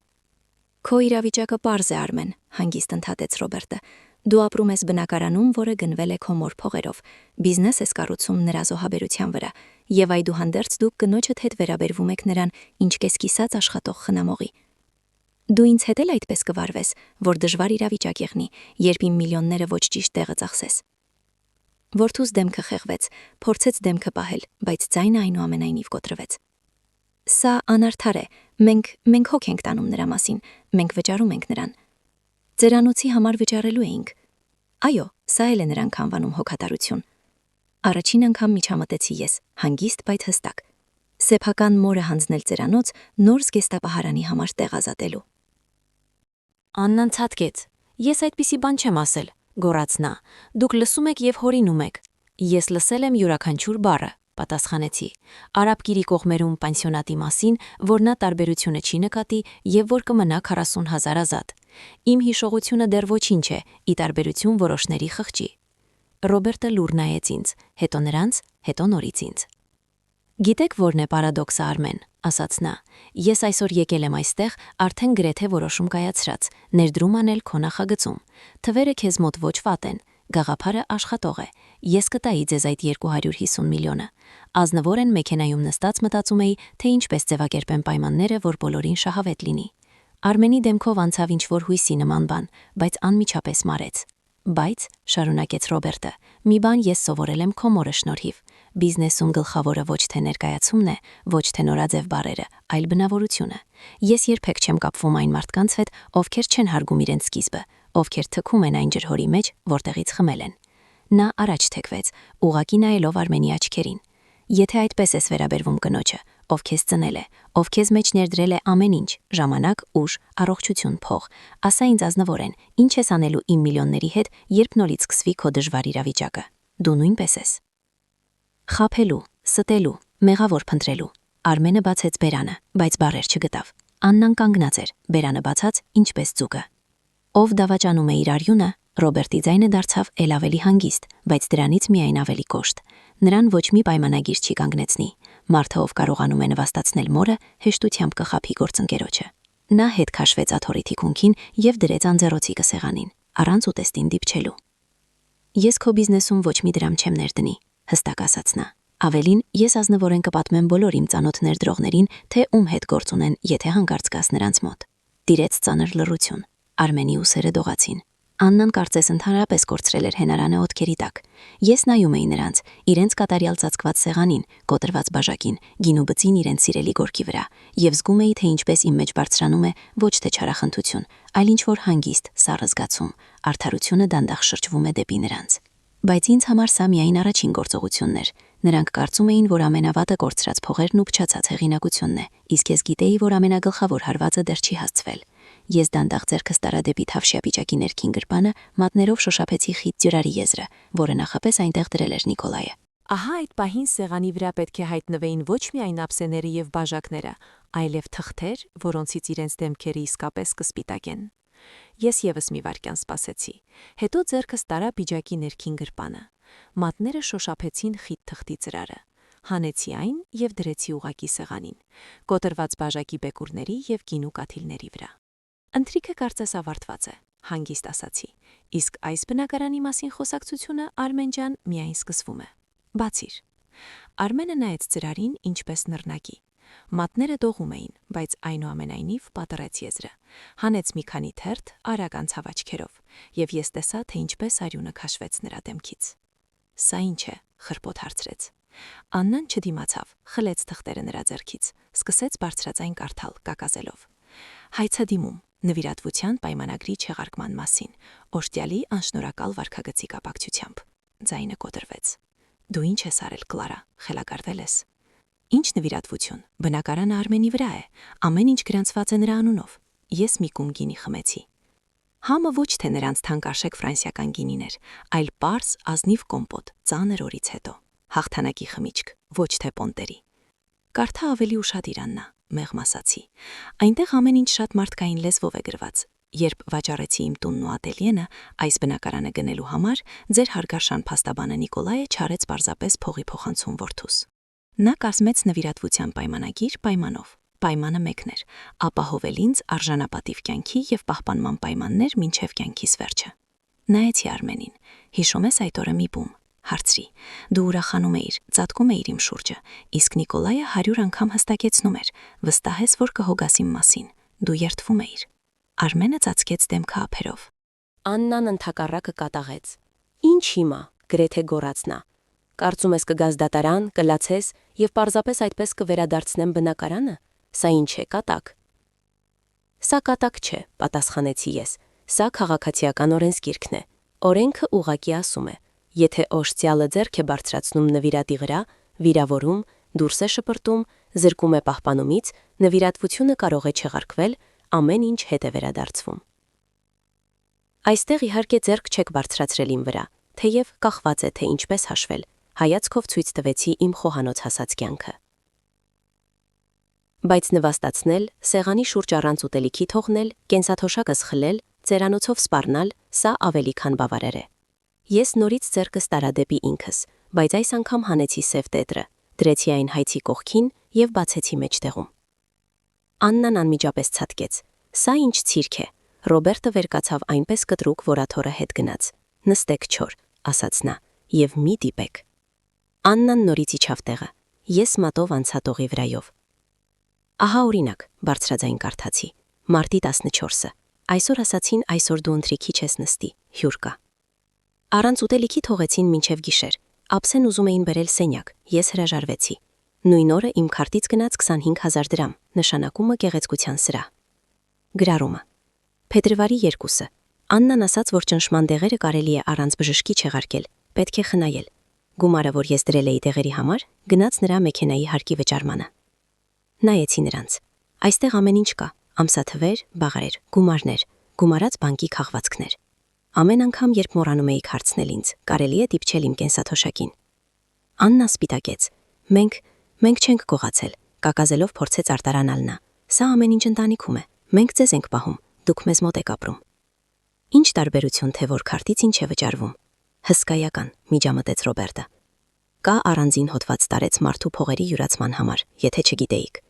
Քո իրավիճակը պարզ է, Արմեն, հանգիստ ընդհատեց Ռոբերտը։ Դու ապրում ես բնակարանում, որը գնվել է քո մոր փողերով, բիզնես ես կառուցում նրա զոհաբերության վրա, եւ այդուհանդերձ դուք կնոջդ հետ վերաբերվում եք նրան ինչ կեսկիսած աշխատող խնամողի։ Դու ինձ հետ էլ այդպես կվարվես, որ դժվար իրավիճակ եղնի, երբ իմ միլիոնները ոչ ճիշտ տեղը ծախսես։ Որդուս դեմքը խեղվեց, փորձեց դեմքը պահել, բայց ձայնը այնուամենայնիվ կոտրվեց։ Սա անարդար է, մենք հոգ ենք տանում նրա մասին, մենք վճարում ենք նրան։ Ձերանոցի համար վճարելու էինք։ Այո, սա էլ է նրանք անվանում հոգատարություն։ Առաջին անգամ միջամտեցի ես, հանգիստ, բայց հստակ։ Սեփական մորը հանձնել ձերանոց նոր զգեստապահարանի համար տեղ ազատելու։ Աննան ցատկեց։ Ես այդպիսի բան չեմ ասել, գոռաց նա։ Դուք լսում եք եւ հորինում եք։ Ես լսել եմ յուրաքանչյուր բառը, պատասխանեցի։ Արաբկիրի կողմերում պանսիոնատի մասին, որ նա տարբերությունը չի նկատի եւ որ կմնա 40,000 ազատ։ Իմ հիշողությունը դեռ ոչինչ է, ի տարբերություն որոշների խղճի։ Ռոբերտը լուր նայեց ինձ, հետո նրանց, հետո նորից ինձ։ Գիտեք որն է պարադոքսը, Արմեն, ասաց նա։ Ես այսօր եկել եմ այստեղ արդեն գրեթե որոշում կայացրած, ներդրում անել քո նախագծում։ Թվերը քեզ մոտ ոչ վատ են, գաղափարը աշխատող է։ Ես կտայի ձեզ այդ 250 միլիոնը։ Ազնվոր են մեքենայում նստած մտածում էի, թե ինչպես ձևակերպեմ պայմանները, որ բոլորին շահավետ լինի։ Արմենի դեմքով անցավ ինչ-որ հույսի նման բան, բայց անմիջապես մարեց։ Բայց, շարունակեց Ռոբերտը, մի բան ես սովորել եմ քո մորը շնորհիվ։ Բիզնեսում գլխավորը ոչ թե ներկայացումն է, ոչ թե նորաձև բառերը, այլ բնավորությունը։ Ես երբեք չեմ կապվում այն մարդկանց հետ, ովքեր չեն հարգում իրենց սկիզբը, ովքեր թքում են այն ջրհորի մեջ, որտեղից խմել են։ Նա առաջ թեքվեց, ուղղակի նայելով Արմենի աչքերին։ Եթե այդպես ես վերաբերվում կնոջը, ով քեզ ծնել է, ով քեզ մեջ ներդրել է ամեն ինչ, ժամանակ, ուժ, առողջություն, փող, ասա ինձ ազնվոր են, ինչ ես անելու իմ միլիոնների հետ, երբ նորից սկսվի քո դժվար իրավիճակը։ Դու նույնպես ես։ Խաբելու, ստելու, մեղավոր փնտրելու։ Արմենը բացեց բերանը, բայց բառեր չգտավ։ Աննան կանգնած էր, բերանը բացած, ինչպես ձուկը։ Ով դավաճանում է իր արյունը, Ռոբերտի ձայնը դարձավ ել ավելի հանգիստ, բայց դրանից միայն ավելի կոշտ։ Նրան ոչ մի պայմանագիր չի կանգնեցնի։ Մարդը, ով կարողանում է նվաստացնել մորը, հեշտությամբ կխաբի գործընկերոջը։ Նա հետ քաշվեց աթոռի թիկունքին եւ դրեց անձեռոցի կսեղանին, առանց ուտեստին դիպչելու։ Ես քո բիզնեսում ոչ մի դրամ չեմ ներդնի, հստակ ասաց նա։ Ավելին, ես ազնվորեն կպատմեմ բոլոր իմ ծանոթ ներդրողներին, թե ում հետ գործ ունեն, եթե հանկարծ գաս նրանց մոտ։ Տիրեց ծանր լռություն։ Արմենի ուսերը դողացին։ Աննան կարծես ընդհանրապես կորցրել էր հենարանը օդքերի տակ։ Ես նայում էի նրանց, իրենց կատարյալ ծածկված սեղանին, կոտրված բաժակին, գինու բծին իրենց սիրելի գորգի վրա, եւ զգում էի, թե ինչպես իմ մեջ բարձրանում է ոչ թե չարախնդություն, այլ ինչ-որ հանգիստ, սառը զգացում, արդարությունը դանդաղ շրջվում է դեպի նրանց։ Բայց ինձ համար սա միայն առաջին գործողությունն էր։ Նրանք կարծում էին, որ ամենավատը կորցրած փողերն ու փչացած հեղինակությունն է, իսկ ես գիտեի, որ ամենագլխավոր հարվածը դեռ չի հասցվել։ Ես դանդաղ ձեռքս տարա դեպի թավշյա պիճակի ներքին գրպանը, մատներով շոշափեցի խիտ ջրարի եզրը, որը նախապես այնտեղ դրել էր Նիկոլայը։ Ահա այդ պահին սեղանի վրա պետք է հայտնվեին ոչ միայն ափսեները եւ բաժակները, այլև թղթեր, որոնցից իրենց դեմքերը իսկապես կսպիտակեն։ Ես եւս մի վայրկյան սպասեցի։ Հետո ձեռքս տարա պիջակի ներքին գրպանը։ Մատները շոշափեցին խիտ թղթի ծրարը։ Հանեցի այն եւ դրեցի ուղակի սեղանին, կոտրված բաժակի բեկուրների եւ գինու կաթիլների վրա։ Ընթրիքը կարծես ավարտված է, հանգիստ ասացի, իսկ այս բնակարանի մասին խոսակցությունը, Արմեն ջան, միայն սկսվում է։ Բացիր։ Արմենը նայեց ծրարին ինչպես նռնակի։ Մատները դողում էին, բայց այնուամենայնիվ պատռեց եզրը։ Հանեց մի քանի թերթ, արագ անցավ աչքերով, եւ ես տեսա, թե ինչպես արյունը քաշվեց նրա դեմքից։ Սա ինչ է, խրպոտ հարցրեց։ Աննան չդիմացավ, խլեց թղթերը նրա ձեռքից, սկսեց բարձրաձայն կարդալ, կակազելով։ Հայցադիմում, նվիրատվության պայմանագրի չեղարկման մասին, օժտյալի անշնորհակալ վարքագծի կապակցությամբ։ Ձայնը կոտրվեց։ Դու ինչ ես արել, Կլարա, խելագարվել ես։ Ինչ նվիրատվություն, բնակարանը Արմենի վրա է, ամեն ինչ գրանցված է նրա անունով։ Ես մի կում գինի խմեցի։ Համը ոչ թե նրանց թանկարժեք ֆրանսիական գինին էր, այլ պարզ, ազնիվ կոմպոտ, ծանր օրից հետո։ Հաղթանակի խմիչք, ոչ թե պոնտերի։ Կարդա ավելի ուշադիր, Աննա, մեղմ ասացի։ Այնտեղ ամեն ինչ շատ մարդկային լեզվով է գրված։ Երբ վաճառեցի իմ տունն ու ատելյենը, այս բնակարանը գնելու համար, ձեր հարգարշան փաստաբանը Նիկոլայը չարեց պարզապես փողի փոխանցում որդուս։ Նա կազմեց նվիրատվության պայմանագիր պայմանով։ Պայմանը մեկն էր՝ ապահովել ինձ արժանապատիվ կյանքի եւ պահպանման պայմաններ մինչեւ կյանքիս վերջը։ Նայեցի Արմենին։ Հիշում ես այդ օրը մի բում։ Հարցրի. դու ուրախանում էիր, ծածկում էիր իմ շուրջը, իսկ Նիկոլայը 100 անգամ հստակեցնում էր, վստահ ես, որ կհոգաս իմ մասին։ Դու երդվում էիր։ Արմենը ծածկեց դեմքը ափերով։ Աննան ընդհակառակը կատաղեց։ Ինչ հիմա, գրեթե գոռաց նա։ Կարծում ես կգաս դատարան, կլացես եւ պարզապես այդպես կվերադարձնեմ բնակարանը։ Սա ինչ է, կատակ։ Սա կատակ չէ, պատասխանեցի ես։ Սա քաղաքացիական օրենսգիրքն է։ Օրենքը ուղղակի ասում է. եթե օժտյալը ձեռք է բարձրացնում նվիրատի վրա, վիրավորում, դուրս է շպրտում, զրկում է պահպանումից, նվիրատվությունը կարող է չեղարկվել, ամեն ինչ հետ է վերադարձվում։ Այստեղ իհարկե ձեռք չեք բարձրացրել իմ վրա, թեև կախված է, թե ինչպես հաշվել, հայացքով ցույց տվեցի իմ խոհանոց հասած կյանքը։ Բայց նվաստացնել, սեղանի շուրջ առանց ուտելիքի թողնել, կենսաթոշակս խլել, ծերանոցով սպառնալ, սա ավելի քան բավարար է։ Ես նորից ձեռքս տարա դեպի ինքս, բայց այս անգամ հանեցի սև տետրը, դրեցի այն հայցի կողքին և բացեցի մեջտեղում։ Աննան անմիջապես ցատկեց. «Սա ինչ ցիրք է»։ Ռոբերտը վեր կացավ այնպես կտրուկ, որ աթոռը հետ գնաց։ «Նստեք չոր», ասաց նա, «և մի դիպեք»։ Աննան նորից իջավ տեղը։ Ես մատով անցա տողի վրայով։ Ահա օրինակ, բարձրաձայն կարդացի։ Մարտի 14-ը։ Այսօր ասացին, այսօր դու ընթրիքի չես նստի, հյուր կա։ Առանց ուտելիքի թողեցին մինչև գիշեր։ Ափսեն ուզում էին բերել սենյակ, ես հրաժարվեցի։ Նույն օրը իմ քարտից գնաց 25,000 դրամ, նշանակումը գեղեցկության սրահ։ Գրառումը։ Փետրվարի 2-ը։ Աննան ասաց, որ ճնշման դեղերը կարելի է առանց բժշկի չեղարկել, պետք է խնայել։ Գումարը, որ ես դրել էի դեղերի համար, գնաց նրա մեքենայի հարկի վճարմանը։ Նայեցի նրանց։ Այստեղ ամեն ինչ կա՝ ամսաթվեր, բաղարեր, գումարներ, գումարած բանկի քաղվածքներ։ Ամեն անգամ, երբ մոռանում էիք հարցնել ինձ, կարելի է դիպչել իմ կենսաթոշակին։ Աննա սպիտակեց։ Մենք չենք գողացել, կակազելով փորձեց արտարանալ նա։ Սա ամեն ինչ ընտանիքում է, մենք ձեզ ենք պահում, դուք մեզ մոտ եք ապրում։ Ինչ տարբերություն, թե որ քարտից ինչ է վճարվում։ Հսկայական, միջամտեց Ռոբերտը։ Կա առանձին հոդված տարեց մարդու փողերի յուրացման համար, եթե չգիտեիք։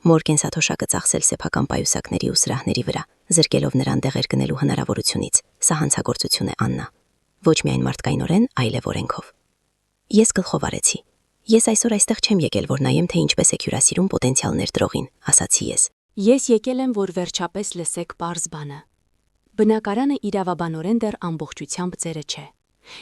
Մոր կենսաթոշակը ծախսել սեփական պայուսակների ու սրահների վրա, զրկելով նրան դեղեր գնելու հնարավորությունից։ Սա հանցագործություն է, Աննա։ Ոչ միայն մարդկայնորեն, այլև օրենքով։ Ես գլխով արեցի։ Ես այսօր այստեղ չեմ եկել, որ նայեմ, թե ինչպես եք հյուրասիրում պոտենցիալ ներդրողին, ասացի ես։ Ես եկել եմ, որ վերջապես լսեք պարզ բանը։ Բնակարանը իրավաբանորեն դեռ ամբողջությամբ ձերը չէ։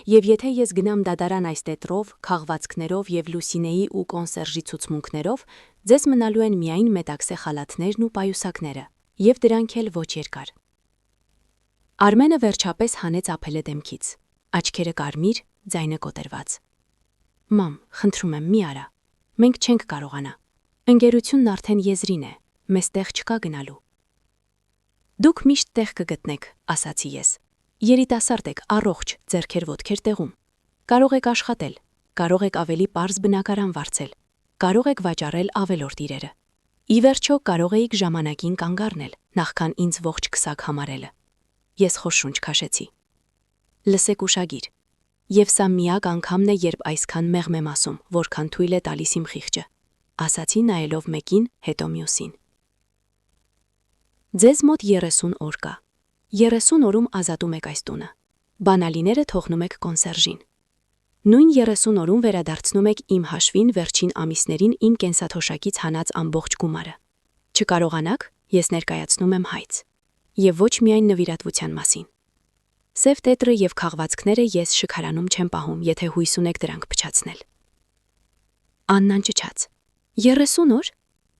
Եվ եթե ես գնամ դատարան այս տետրով, քաղվածքներով եւ Լուսինեի ու կոնսերժի ցուցմունքներով, ձեզ մնալու են միայն մետաքսե խալաթներն ու պայուսակները, եւ դրանք էլ ոչ երկար։ Արմենը վերջապես հանեց ափելը դեմքից, աչքերը կարմիր, ձայնը կոտրված։ Մամ, խնդրում եմ, մի արա։ Մենք չենք կարողանա։ Ընկերությունն արդեն եզրին է, մեզ տեղ չկա գնալու։ Դուք միշտ տեղ կգտնեք, ասացի ես։ Երիտասարդ եք, առողջ, ձեռքեր ոտքեր տեղում։ Կարող եք աշխատել, կարող եք ավելի պարզ բնակարան վարձել, կարող եք վաճառել ավելորդ իրերը։ Ի վերջո կարող էիք ժամանակին կանգ առնել, նախքան ինձ ողջ քսակ համարելը։ Ես խոշունչ քաշեցի։ Լսեք ուշագիր։ Եվ սա միակ անգամն է, երբ այսքան մեղմ եմ ասում, որքան թույլ է տալիս իմ խիղճը, ասացի նայելով մեկին, հետո մյուսին։ Ձեզ մոտ 30 օր կա։ 30 օրում ազատում եք այս տունը։ Բանալիները թողնում եք կոնսերժին։ Նույն 30 օրում վերադարձնում եք իմ հաշվին վերջին ամիսներին իմ կենսաթոշակից հանած ամբողջ գումարը։ Չկարողանաք, ես ներկայացնում եմ հայց։ Եվ ոչ միայն նվիրատվության մասին։ Սև տետրը եւ քաղվածքները ես շքարանում չեմ պահում, եթե հույս ունեք դրանք փչացնել։ Աննան ճչաց։ 30 օր։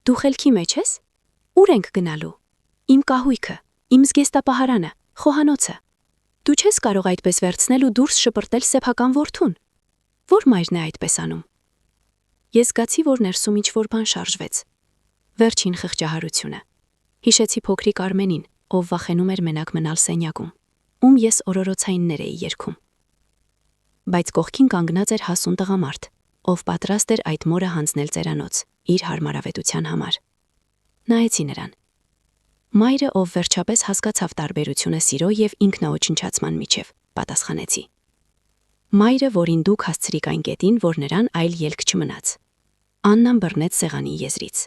Դու խելքի մեջ ես։ Ուր ենք գնալու։ Իմ կահույքը, իմ զգեստապահարանը, խոհանոցը։ Դու չես կարող այդպես վերցնել ու դուրս շպրտել սեփական որդուն։ Որ մայրն է այդպես անում։ Ես զգացի, որ ներսում ինչ-որ բան շարժվեց։ Վերջին խղճահարությունը։ Հիշեցի փոքրիկ Արմենին, ով վախենում էր մենակ մնալ սենյակում, ում ես օրորոցայիններ էի երգում։ Բայց կողքին կանգնած էր հասուն տղամարդ, ով պատրաստ էր այդ մորը հանձնել ծերանոց, իր հարմարավետության համար։ Նայեցի նրան։ Մայրը, ով վերջապես հասկացավ տարբերությունը սիրո եւ ինքնաոչնչացման միջև, պատասխանեցի։ Մայրը, որին դուք հասցրիք այն կետին, որ նրան այլ ելք չմնաց։ Աննան բռնեց սեղանի եզրից։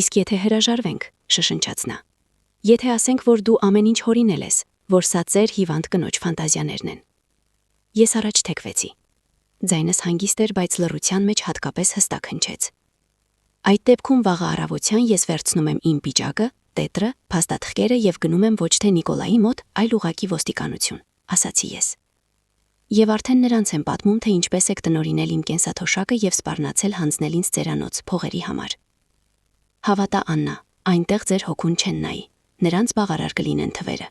Իսկ եթե հրաժարվենք, շշնջաց նա։ Եթե ասենք, որ դու ամեն ինչ հորինել ես, որ սա ծեր հիվանդ կնոջ ֆանտազիաներն են։ Ես առաջ թեքվեցի։ Ձայնս հանգիստ էր, բայց լռության մեջ հատկապես հստակ հնչեց։ Այդ դեպքում վաղը առավոտյան ես վերցնում եմ իմ պիջակը, տետրը, փաստաթղթերը եւ գնում եմ ոչ թե Նիկոլայի մոտ, այլ ուղակի ոստիկանություն, ասացի ես։ Եվ արդեն նրանց եմ պատմում, թե ինչպես եք տնօրինել իմ կենսաթոշակը եւ սպառնացել հանձնել ինձ ծերանոց փողերի համար։ Հավատա, Աննա, այնտեղ ձեր հոգուն չեն նայի, նրանց բաղարար կլինեն թվերը։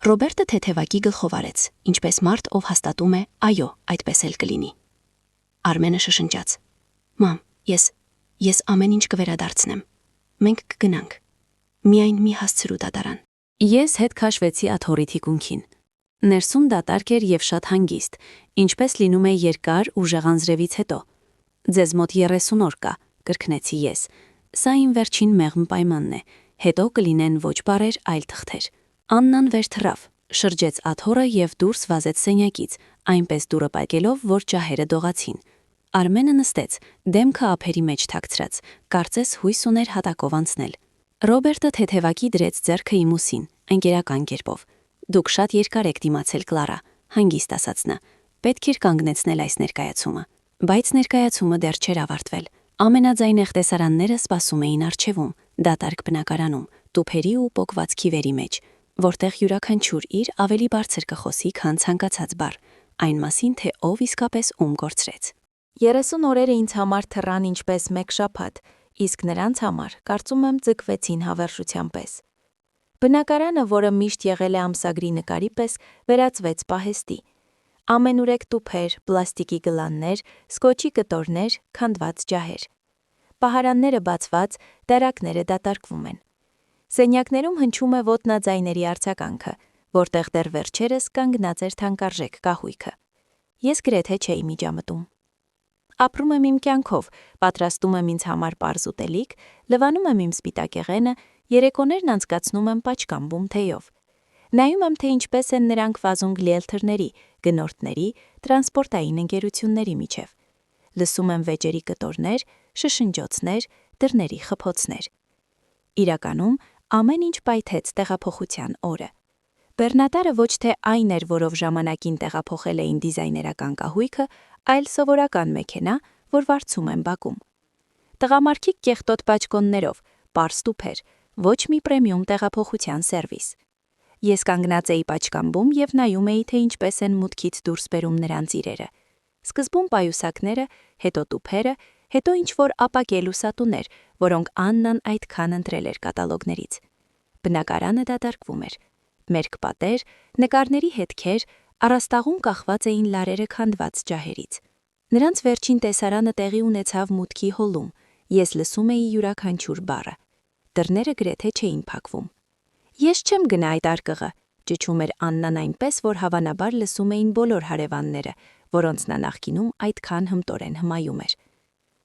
Ռոբերտը թեթևակի գլխով արեց, ինչպես մարդ, ով հաստատում է, այո, այդպես էլ կլինի։ Արմենը շշնջաց. Մամ, ես ամեն ինչ կվերադարձնեմ։ Մենք կգնանք։ Միայն մի հասցրու դատարան։ Ես հետ քաշվեցի աթոռի թիկունքին։ Ներսում դատարկ էր եւ շատ հանգիստ, ինչպես լինում է երկար ու ժեղանձրևից հետո։ Ձեզ մոտ 30 օր կա, կրկնեցի ես։ Սա իմ վերջին մեղմ պայմանն է, հետո կլինեն ոչ բառեր, այլ թղթեր։ Աննան վեր թռավ, շրջեց աթոռը եւ դուրս վազեց սենյակից, այնպես դուռը պայկելով, որ ջահերը դողացին։ Արմենը նստեց, դեմքը ափերի մեջ թաքցրած, կարծես հույս ուներ հատակով անցնել։ Ռոբերտը թեթևակի դրեց ձեռքը իմ ուսին, ընկերական կերպով։ Դուք շատ երկար եք դիմացել, Կլարա, հանգիստ ասաց նա։ Պետք էր կանգնեցնել այս ներկայացումը, բայց ներկայացումը դեռ չէր ավարտվել։ Ամենաձայնեղ տեսարանները սպասում էին առջևում, դատարկ բնակարանում, տուփերի ու պոկված քիվերի մեջ, որտեղ յուրաքանչյուր իր ավելի բարձր կխոսի, քան ցանկացած բառ, այն մասին, թե ով իսկապես ում կորցրեց։ 30 օրերը ինձ համար թռան ինչպես մեկ շաբաթ, իսկ նրանց համար կարծում եմ ձգվեցին հավերժության պես։ Բնակարանը, որը միշտ եղել է ամսագրի նկարի պես, վերածվեց պահեստի։ Ամենուրեք տուփեր, պլաստիկի գլաններ, սկոչի կտորներ, քանդված ջահեր։ Պահարանները բացված, դարակները դատարկվում են։ Սենյակներում հնչում է ոտնաձայների արձագանքը, որտեղ դեռ վերջերս կանգնած էր թանկարժեք կահույքը։ Ես գրեթե չէի միջամտում։ Ապրում եմ իմ կյանքով, պատրաստում եմ ինձ համար պարզ ուտելիք, լվանում եմ իմ սպիտակեղենը, երեկոներն անցկացնում եմ պաչկամբում թեյով։ Նայում եմ, թե ինչպես են նրանք վազում գլիելթրների, գնորդների, տրանսպորտային ընկերությունների միջև։ Լսում եմ վեճերի կտորներ, շշնջոցներ, դռների խփոցներ։ Իրականում ամեն ինչ պայթեց տեղափոխության օրը։ Բեռնատարը ոչ թե այն էր, որով ժամանակին տեղափոխել էին դիզայներական կահույքը, այլ սովորական մեքենա, որ վարձում են բակում։ Տղամարդիկ կեղտոտ պաճկոններով, պարզ տուփեր, ոչ մի պրեմիում տեղափոխության սերվիս։ Ես կանգնած էի պաճկամբում եւ նայում էի, թե ինչպես են մուտքից դուրս բերում նրանց իրերը։ Սկզբում պայուսակները, հետո տուփերը, հետո ինչ-որ ապակել ուսատուներ, որոնք Աննան այդքան ընտրել էր կատալոգներից։ Բնակարանը դատարկվում էր։ Մերկ պատեր, նկարների հետքեր, առաստաղում կախված էին լարերը քանդված ջահերից։ Նրանց վերջին տեսարանը տեղի ունեցավ մուտքի հոլում, ես լսում էի յուրաքանչյուր բառը։ Դռները գրեթե չէին փակվում։ Ես չեմ գնա այդ արկղը, ճչում էր Աննան այնպես, որ հավանաբար լսում էին բոլոր հարևանները, որոնց նա նախկինում այդքան հմտորեն հմայում էր։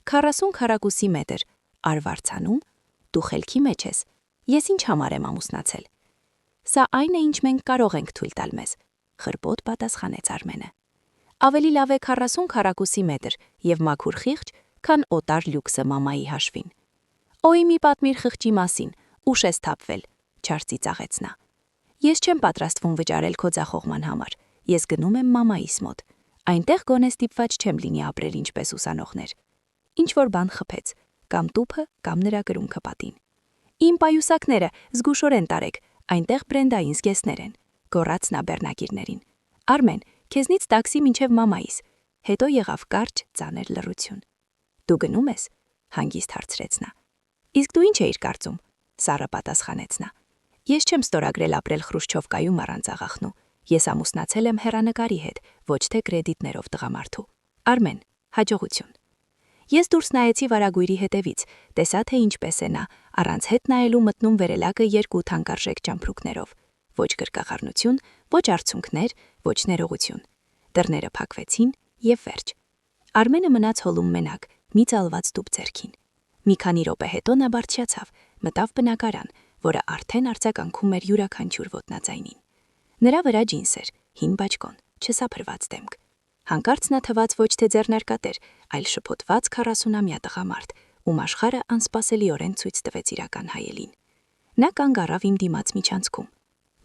40 քառակուսի մետր, արվարձանում, դու խելքի մեջ ես, ես ինչ համար եմ ամուսնացել։ Սա այն է, ինչ մենք կարող ենք թույլ տալ մեզ, խրպոտ պատասխանեց Արմենը։ Ավելի լավ է 40 քառակուսի մետր եւ մաքուր խիղճ, քան օտար լյուքսը մամայի հաշվին։ Օй մի պատմիր խղճի մասին, ուշ ես թափվել, չար ծիծաղեց նա։ Ես չեմ պատրաստվում վճարել քո ձախողման համար, ես գնում եմ մամայիս մոտ։ Այնտեղ գոնե ստիպված չեմ լինի ապրել ինչպես ուսանողներ։ Ինչ որ բան խփեց, կամ տուփը, կամ նրա կրունկը պատին։ Իմ պայուսակները զգուշորեն տարեք, այնտեղ բրենդային զգեստներ են, գոռաց նա բեռնագիրներին։ Արմեն, քեզնից տաքսի մինչև մամայիս, հետո եղավ կարճ ծանր լռություն։ Դու գնում ես, հանգիստ հարցրեց նա։ Իսկ դու ինչ էիր կարծում, սառը պատասխանեց նա։ Ես չեմ ստորագրել ապրել Խրուշչովկայում առանց աղախնու, ես ամուսնացել եմ հեռանկարի հետ, ոչ թե կրեդիտներով տղամարդու։ Արմեն, հաջողություն։ Ես դուրս նայեցի վարագույրի հետևից, տեսա թե ինչպես է նա, առանց հետ նայելու մտնում վերելակը երկու թանկարժեք ճամփրուկներով։ Ոչ գրկախառնություն, ոչ արցունքներ, ոչ ներողություն։ Դռները փակվեցին եւ վերջ։ Արմենը մնաց հոլում մենակ, մի ծալված տուփ ձեռքին։ Մի քանի րոպե հետո նա բարձրացավ, մտավ բնակարան, որը արդեն արձագանքում էր յուրաքանչյուր ոտնաձայնին։ Նրա վրա ջինս էր, հին բաճկոն, չսափրված դեմք։ Հանկարծ նա թվաց ոչ թե ձեռնարկատեր, այլ շփոթված 40-ամյա տղամարդ, ում աշխարհը անսպասելիորեն ցույց տվեց իրական հայելին։ Նա կանգ առավ իմ դիմաց միջանցքում։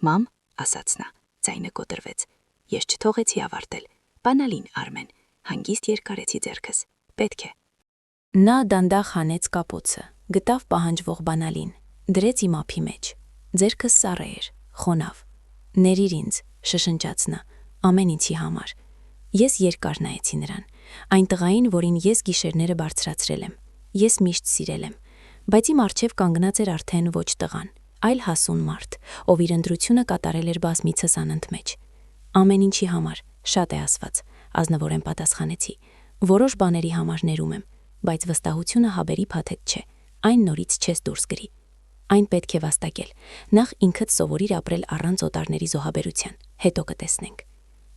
Մամ, ասաց նա, ձայնը կոտրվեց։ Ես չթողեցի ավարտել։ Բանալին, Արմեն, հանգիստ երկարեցի ձեռքս։ Պետք է։ Նա դանդաղ հանեց կապոցը, գտավ պահանջվող բանալին, դրեց իմ ափի մեջ։ Ձեռքս սառը էր, խոնավ։ Ներիր ինձ, շշնջաց նա, ամեն ինչի համար։ Ես երկար նայեցի նրան, այն տղային, որին ես գիշերները բարձրացրել եմ։ Ես միշտ սիրել եմ, բայց իմ առջև կանգնած էր արդեն ոչ տղան, այլ հասուն մարդ, ով իր ընտրությունը կատարել էր բազմիցս անընդմեջ։ Ամեն ինչի համար, շատ է ասված, ազնվորեն պատասխանեցի։ Որոշ բաների համար ներում եմ, բայց վստահությունը հավերի փաթեթ չէ, այն նորից չես դուրս գրի։ Այն պետք է վաստակել։ Նախ ինքդ սովորիր ապրել առանց օտարների զոհաբերության, հետո կտեսնենք։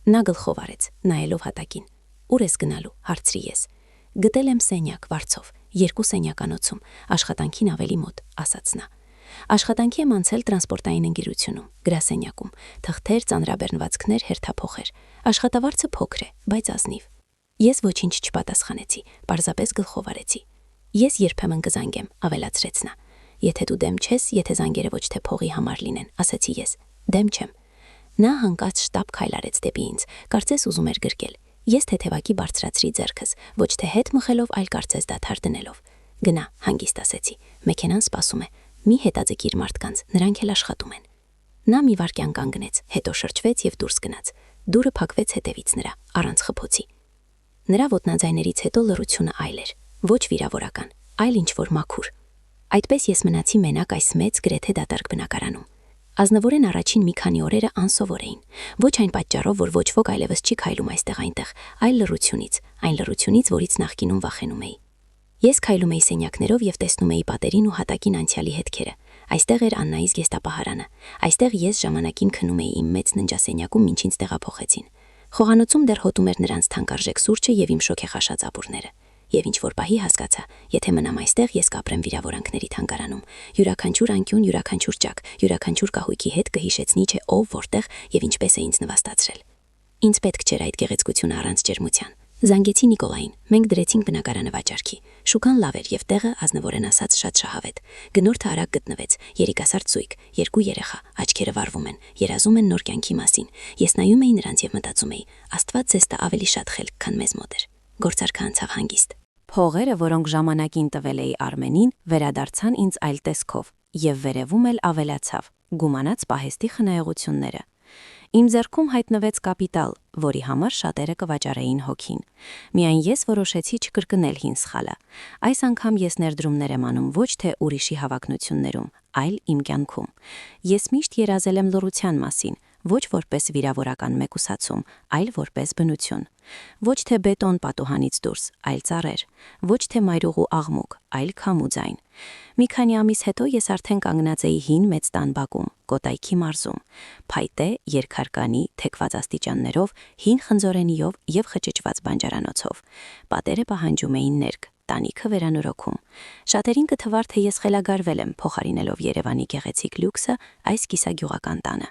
Նա գլխով արեց, նայելով հատակին։ Ուր ես գնալու, հարցրի ես։ Գտել եմ սենյակ վարձով, 2 սենյականոցում, աշխատանքին ավելի մոտ, ասաց նա։ Աշխատանքի եմ անցել տրանսպորտային ընկերությունում, գրասենյակում, թղթեր, ծանրաբեռնվածքներ, հերթափոխեր։ Աշխատավարձը փոքր է, բայց ազնիվ։ Ես ոչինչ չպատասխանեցի, պարզապես գլխով արեցի։ Ես երբեմն կզանգեմ, ավելացրեց նա։ Եթե դու դեմ չես, եթե զանգերը ոչ թե փողի համար լինեն, ասացի ես։ Դեմ չեմ։ Նա հանկարծ շտապ քայլ արեց դեպի ինձ, կարծես ուզում էր գրկել։ Ես թեթևակի բարձրացրի ձեռքս, ոչ թե հետ մխելով, այլ կարծես դադար դնելով։ Գնա, հանգիստ ասեցի։ Մեքենան սպասում է։ Մի հետաձգիր մարդկանց, նրանք էլ աշխատում են։ Նա մի վայրկյան կանգնեց, հետո շրջվեց եւ դուրս գնաց։ Դուրը փակվեց հետևից նրա, առանց խփոցի։ Նրա ոտնաձայներից հետո լռությունը այլ էր, ոչ վիրավորական, այլ ինչ-որ մաքուր։ Այդպես ես մնացի մենակ այս մեծ գրեթե դատարկ բնակարանում։ Ազնվորեն առաջին մի քանի օրերը անսովոր էին, ոչ այն պատճառով, որ ոչ ոք այլևս չի քայլում այստեղ-այնտեղ, այլ լռությունից, այն լռությունից, որից նախկինում վախենում էի։ Ես քայլում էի սենյակներով եւ տեսնում էի պատերին ու հատակին անցյալի հետքերը։ Այստեղ էր Աննայիս գեստապահարանը։ Այստեղ ես ժամանակին քնում էի իմ մեծ ննջասենյակում, ինչ ինձ տեղափոխեցին։ Խոհանոցում դեռ հոտում էր նրանց թանկարժեք սուրճը եւ իմ շոքեխաշած ապուրները։ Եվ ինչ որ պահի հասկացա, եթե մնամ այստեղ, ես կապրեմ վիրավորանքների թանգարանում։ Յուրաքանչյուր անկյուն, յուրաքանչյուր ճակ, յուրաքանչյուր կահույքի հետ կհիշեցնի թե ով որտեղ եւ ինչպես է ինձ նվաստացրել։ Ինձ պետք չէր այդ գեղեցկությունը առանց ջերմության։ Զանգեցի Նիկոլային, մենք դրեցինք բնակարանը վաճառքի։ Շուկան լավ էր եւ տեղը, ազնվորեն ասած, շատ շահավետ։ Գնորդը արագ գտնվեց, երիտասարդ զույգ, 2 երեխա, աչքերը վառվում են, երազում են նոր կյանքի մասին։ Ես նայում էի նրանց եւ մտածում էի, Աստված ձեզ տա ավելի շատ խելք, քան մեզ մոտ էր։ Գործարքը անցավ հանգիստ։ Փողերը, որոնք ժամանակին տվել էի Արմենին, վերադարձան ինձ այլ տեսքով եւ վերևում էլ ավելացավ, գումանած պահեստի խնայողությունները։ Իմ ձեռքում հայտնվեց կապիտալ, որի համար շատերը կվաճառեին հոգին։ Միայն ես որոշեցի չկրկնել հին սխալը։ Այս անգամ ես ներդրումներ եմ անում ոչ թե ուրիշի հավակնություններում, այլ իմ կյանքում։ Ես միշտ երազել եմ լռության մասին, ոչ որպես վիրավորական մեկուսացում, այլ որպես բնություն։ Ոչ թե բետոն պատուհանից դուրս, այլ ծառեր, ոչ թե մայրուղու աղմուկ, այլ քամու ձայն։ Մի քանի ամիս հետո ես արդեն կանգնած էի հին մեծ տան բակում, Կոտայքի մարզում, փայտե, երկհարկանի, թեքված աստիճաններով, հին խնձորենիով եւ խճճված բանջարանոցով։ Պատերը պահանջում էին ներք, տանիքը վերանորոգում։ Շատերին կթվար, թե ես խելագարվել եմ, փոխարինելով Երևանի գեղեցիկ լյուքսը այս կիսագյուղական տանը։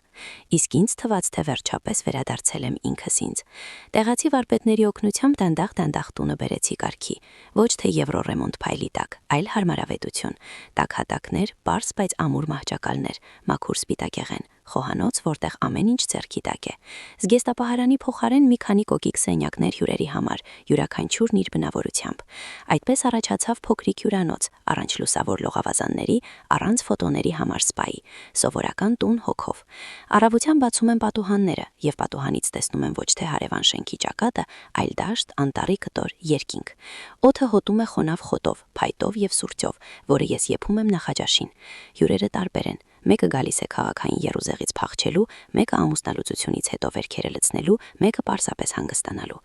Իսկ ինձ թվաց, թե վերջապես վերադարձել եմ ինքս ինձ։ Տեղացի վարպետների օգնությամբ դանդաղ տունը բերեցի կարգի, ոչ թե եվրոռեմոնտ փայլի տակ, այլ հարմարավետություն։ Տաք հատակներ, պարզ, բայց ամուր մահճակալներ, մաքուր սպիտակեղեն, խոհանոց, որտեղ ամեն ինչ ձեռքի տակ է։ Զգեստապահարանի փոխարեն մի քանի կոկիկ սենյակներ հյուրերի համար, յուրաքանչյուրն իր բնավորությամբ։ Այդպես առաջացավ փոքրիկ հյուրանոց, առանց լուսավոր լողավազանների, առանց ֆոտոների համար սպայի, սովորական տուն հոգով։ Առավոտյան բացում եմ պատուհանները եւ պատուհանից տեսնում եմ ոչ թե հարևան շենքի ճակատը, այլ դաշտ, անտառի կտոր, երկինք։ Օդը հոտում է խոնավ խոտով, փայտով եւ սուրճով, որը ես եփում եմ նախաճաշին։ Հյուրերը տարբեր են։ Մեկը գալիս է քաղաքային եռուզեղից փախչելու, մեկը ամուսնալուծությունից հետո վերքերը լցնելու, մեկը պարզապես հանգստանալու։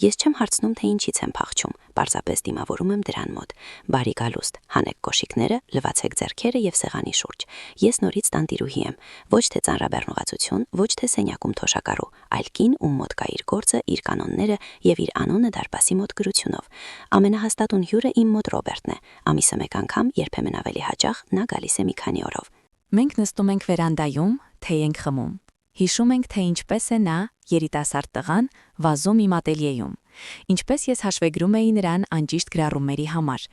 Ես չեմ հարցնում, թե ինչից եմ փախչում, պարզապես դիմավորում եմ դրան մոտ։ Բարի գալուստ, հանեք կոշիկները, լվացեք ձեռքերը եւ սեղանի շուրջ։ Ես նորից տանտիրուհի եմ, ոչ թե ծանրաբեռնվածություն, ոչ թե սենյակում թոշակառու, այլ կին, ում մոտ կա իր գործը, իր կանոնները եւ իր անունը դարպասի մոտ գրությունով։ Ամենահաստատուն հյուրը իմ մոտ Ռոբերտն է։ Ամիսը մեկ անգամ, երբեմն ավելի հաճախ, նա գալիս է մի քանի օրով։ Մենք նստում ենք վերանդայում, թե ենք խմում։ Հիշում ենք, թե ինչպես է նա, երիտասարդ տղան, վազում իմ ատելյեում։ Ինչպես ես հաշվեգրում էի նրան անճիշտ գրառումների համար,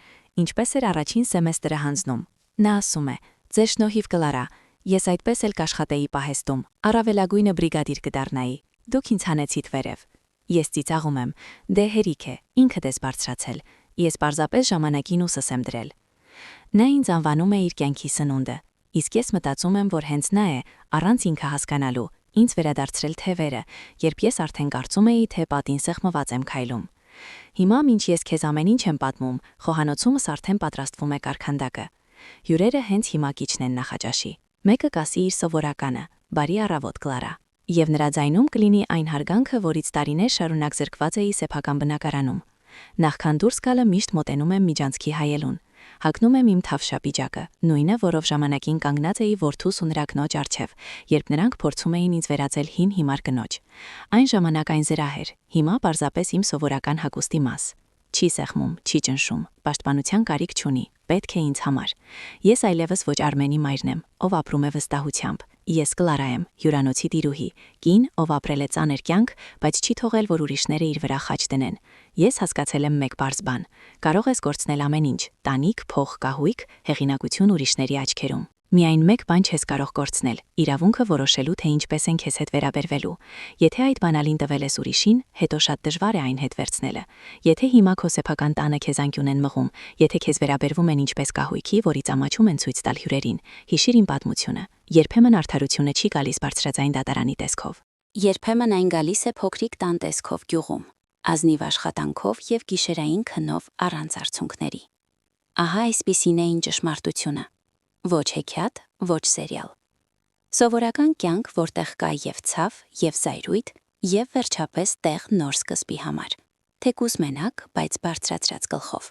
ինչպես էր առաջին սեմեստրը հանձնում։ Նա ասում է. «Ձեր շնորհիվ Կլարա, ես այդպես էլ կաշխատեի պահեստում, առավելագույնը բրիգադիր կդառնայի։ Դուք ինձ հանեցիք վերև»։ Ես ծիծաղում եմ. «Դե հերիք է, ինքդ ես բարձրացել։ Ես պարզապես ժամանակին ուսս եմ դրել»։ Նա ինձ անվանում է իր կյանքի սնունդը, իսկ ես մտածում եմ, որ հենց նա է, առանց ինքը հասկանալու, ինձ վերադարձրել թևերը, երբ ես արդեն կարծում էի, թե պատին սեղմված եմ քայլում։ Հիմա, ինչ ես քեզ ամեն ինչ եմ պատմում, խոհանոցումս արդեն պատրաստվում է կարգանդակը։ Հյուրերը հենց հիմա կիջնեն նախաճաշի։ Մեկը կասի իր սովորականը. «Բարի առավոտ, Կլարա»։ Եվ նրա ձայնում կլինի այն հարգանքը, որից տարիներ շարունակ զրկված էի սեփական բնակարանում։ Նախքան դուրս գալը միշտ մոտենում եմ միջանցքի հայելուն։ Հագնում եմ իմ թավշա պիջակը, նույնը, որով ժամանակին կանգնած էի որդուս ու նրա կնոջ առջև, երբ նրանք փորձում էին ինձ վերածել հին հիմար կնոջ։ Այն ժամանակ այն զրահ էր, հիմա պարզապես իմ սովորական հագուստի մաս։ Չի սեղմում, չի ճնշում, պաշտպանության կարիք չունի, պետք է ինձ համար։ Ես այլևս ոչ Արմենի մայրն եմ, ով ապրում է վստահությամբ, Ես Կլարա եմ, հյուրանոցի տիրուհի, կին, ով ապրել է ծանր կյանք, բայց չի թողել, որ ուրիշները իր վրա խաչ դնեն։ Ես հասկացել եմ մեկ պարզ բան. կարող ես կորցնել ամեն ինչ՝ տանիք, փող, կահույք, հեղինակություն ուրիշների աչքերում։ Միայն մեկ բան չես կարող կորցնել՝ իրավունքը որոշելու, թե ինչպես են քեզ հետ վերաբերվելու։ Եթե այդ բանալին տվել ես ուրիշին, հետո շատ դժվար է այն հետ վերցնելը։ Եթե հիմա քո սեփական տանը քեզ անկյուն են մղում, եթե քեզ վերաբերվում են ինչպես կահույքի, որից ամաչում են ցույց տալ հյուրերին, հիշիր իմ պատմությունը։ Երբեմն արդարությունը չի գալիս բարձրաձայն դատարանի տեսքով։ Երբեմն այն գալիս է փոքրիկ տան տեսքով գյուղում, ազնիվ աշխատանքով եւ գիշերային քնով առանց արցունքների։ Ահա այսպիսին է ճշմարտությունը։ Ոչ հեքիաթ, ոչ սերիալ։ Սովորական կյանք, որտեղ կա եւ ցավ, եւ զայրույթ, եւ վերջապես տեղ նոր սկզբի համար։ Թեկուզ մենակ, բայց բարձրացրած գլխով։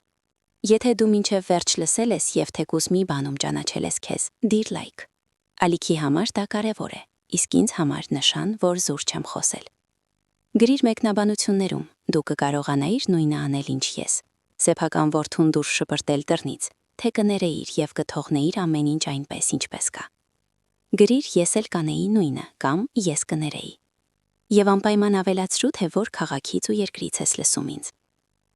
Եթե դու մինչև վերջ լսել ես եւ թեկուզ մի բանում ճանաչել ես քեզ, դիր լայք։ Ալիքի համար դա կարևոր է, իսկ ինձ համար նշան, որ զուր չեմ խոսել։ Գրիր մեկնաբանություններում, դու կկարողանայիր նույնը անել ինչ ես։ Սեփական որդուն դուրս շպրտել դռնից, թե կներեիր եւ կթողնեիր ամեն ինչ այնպես, ինչպես կա։ Գրիր ես էլ կանեի նույնը կամ ես կներեի։ Եվ անպայման ավելացրու, թե որ քաղաքից ու երկրից ես լսում ինձ։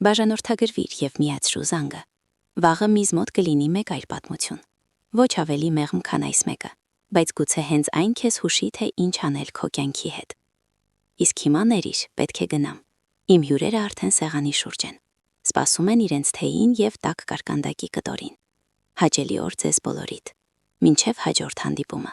Բաժանորդագրվիր եւ միացրու զանգը։ Վաղը միզ մոտ կլինի մեկ այլ պատմություն։ Ոչ ավելի մեղմ, քան այս մեկը, բայց գուցե հենց այն քեզ հուշի, թե ինչ անել քո կյանքի հետ։ Իսկ հիմա ներիր, պետք է գնամ։ Իմ հյուրերը արդեն սեղանի շուրջ են։ Սպասում են իրենց թեյին եւ տաք կարկանդակի կտորին։ Հաճելի օր ձեզ բոլորիդ։ Մինչև հաջորդ հանդիպումը։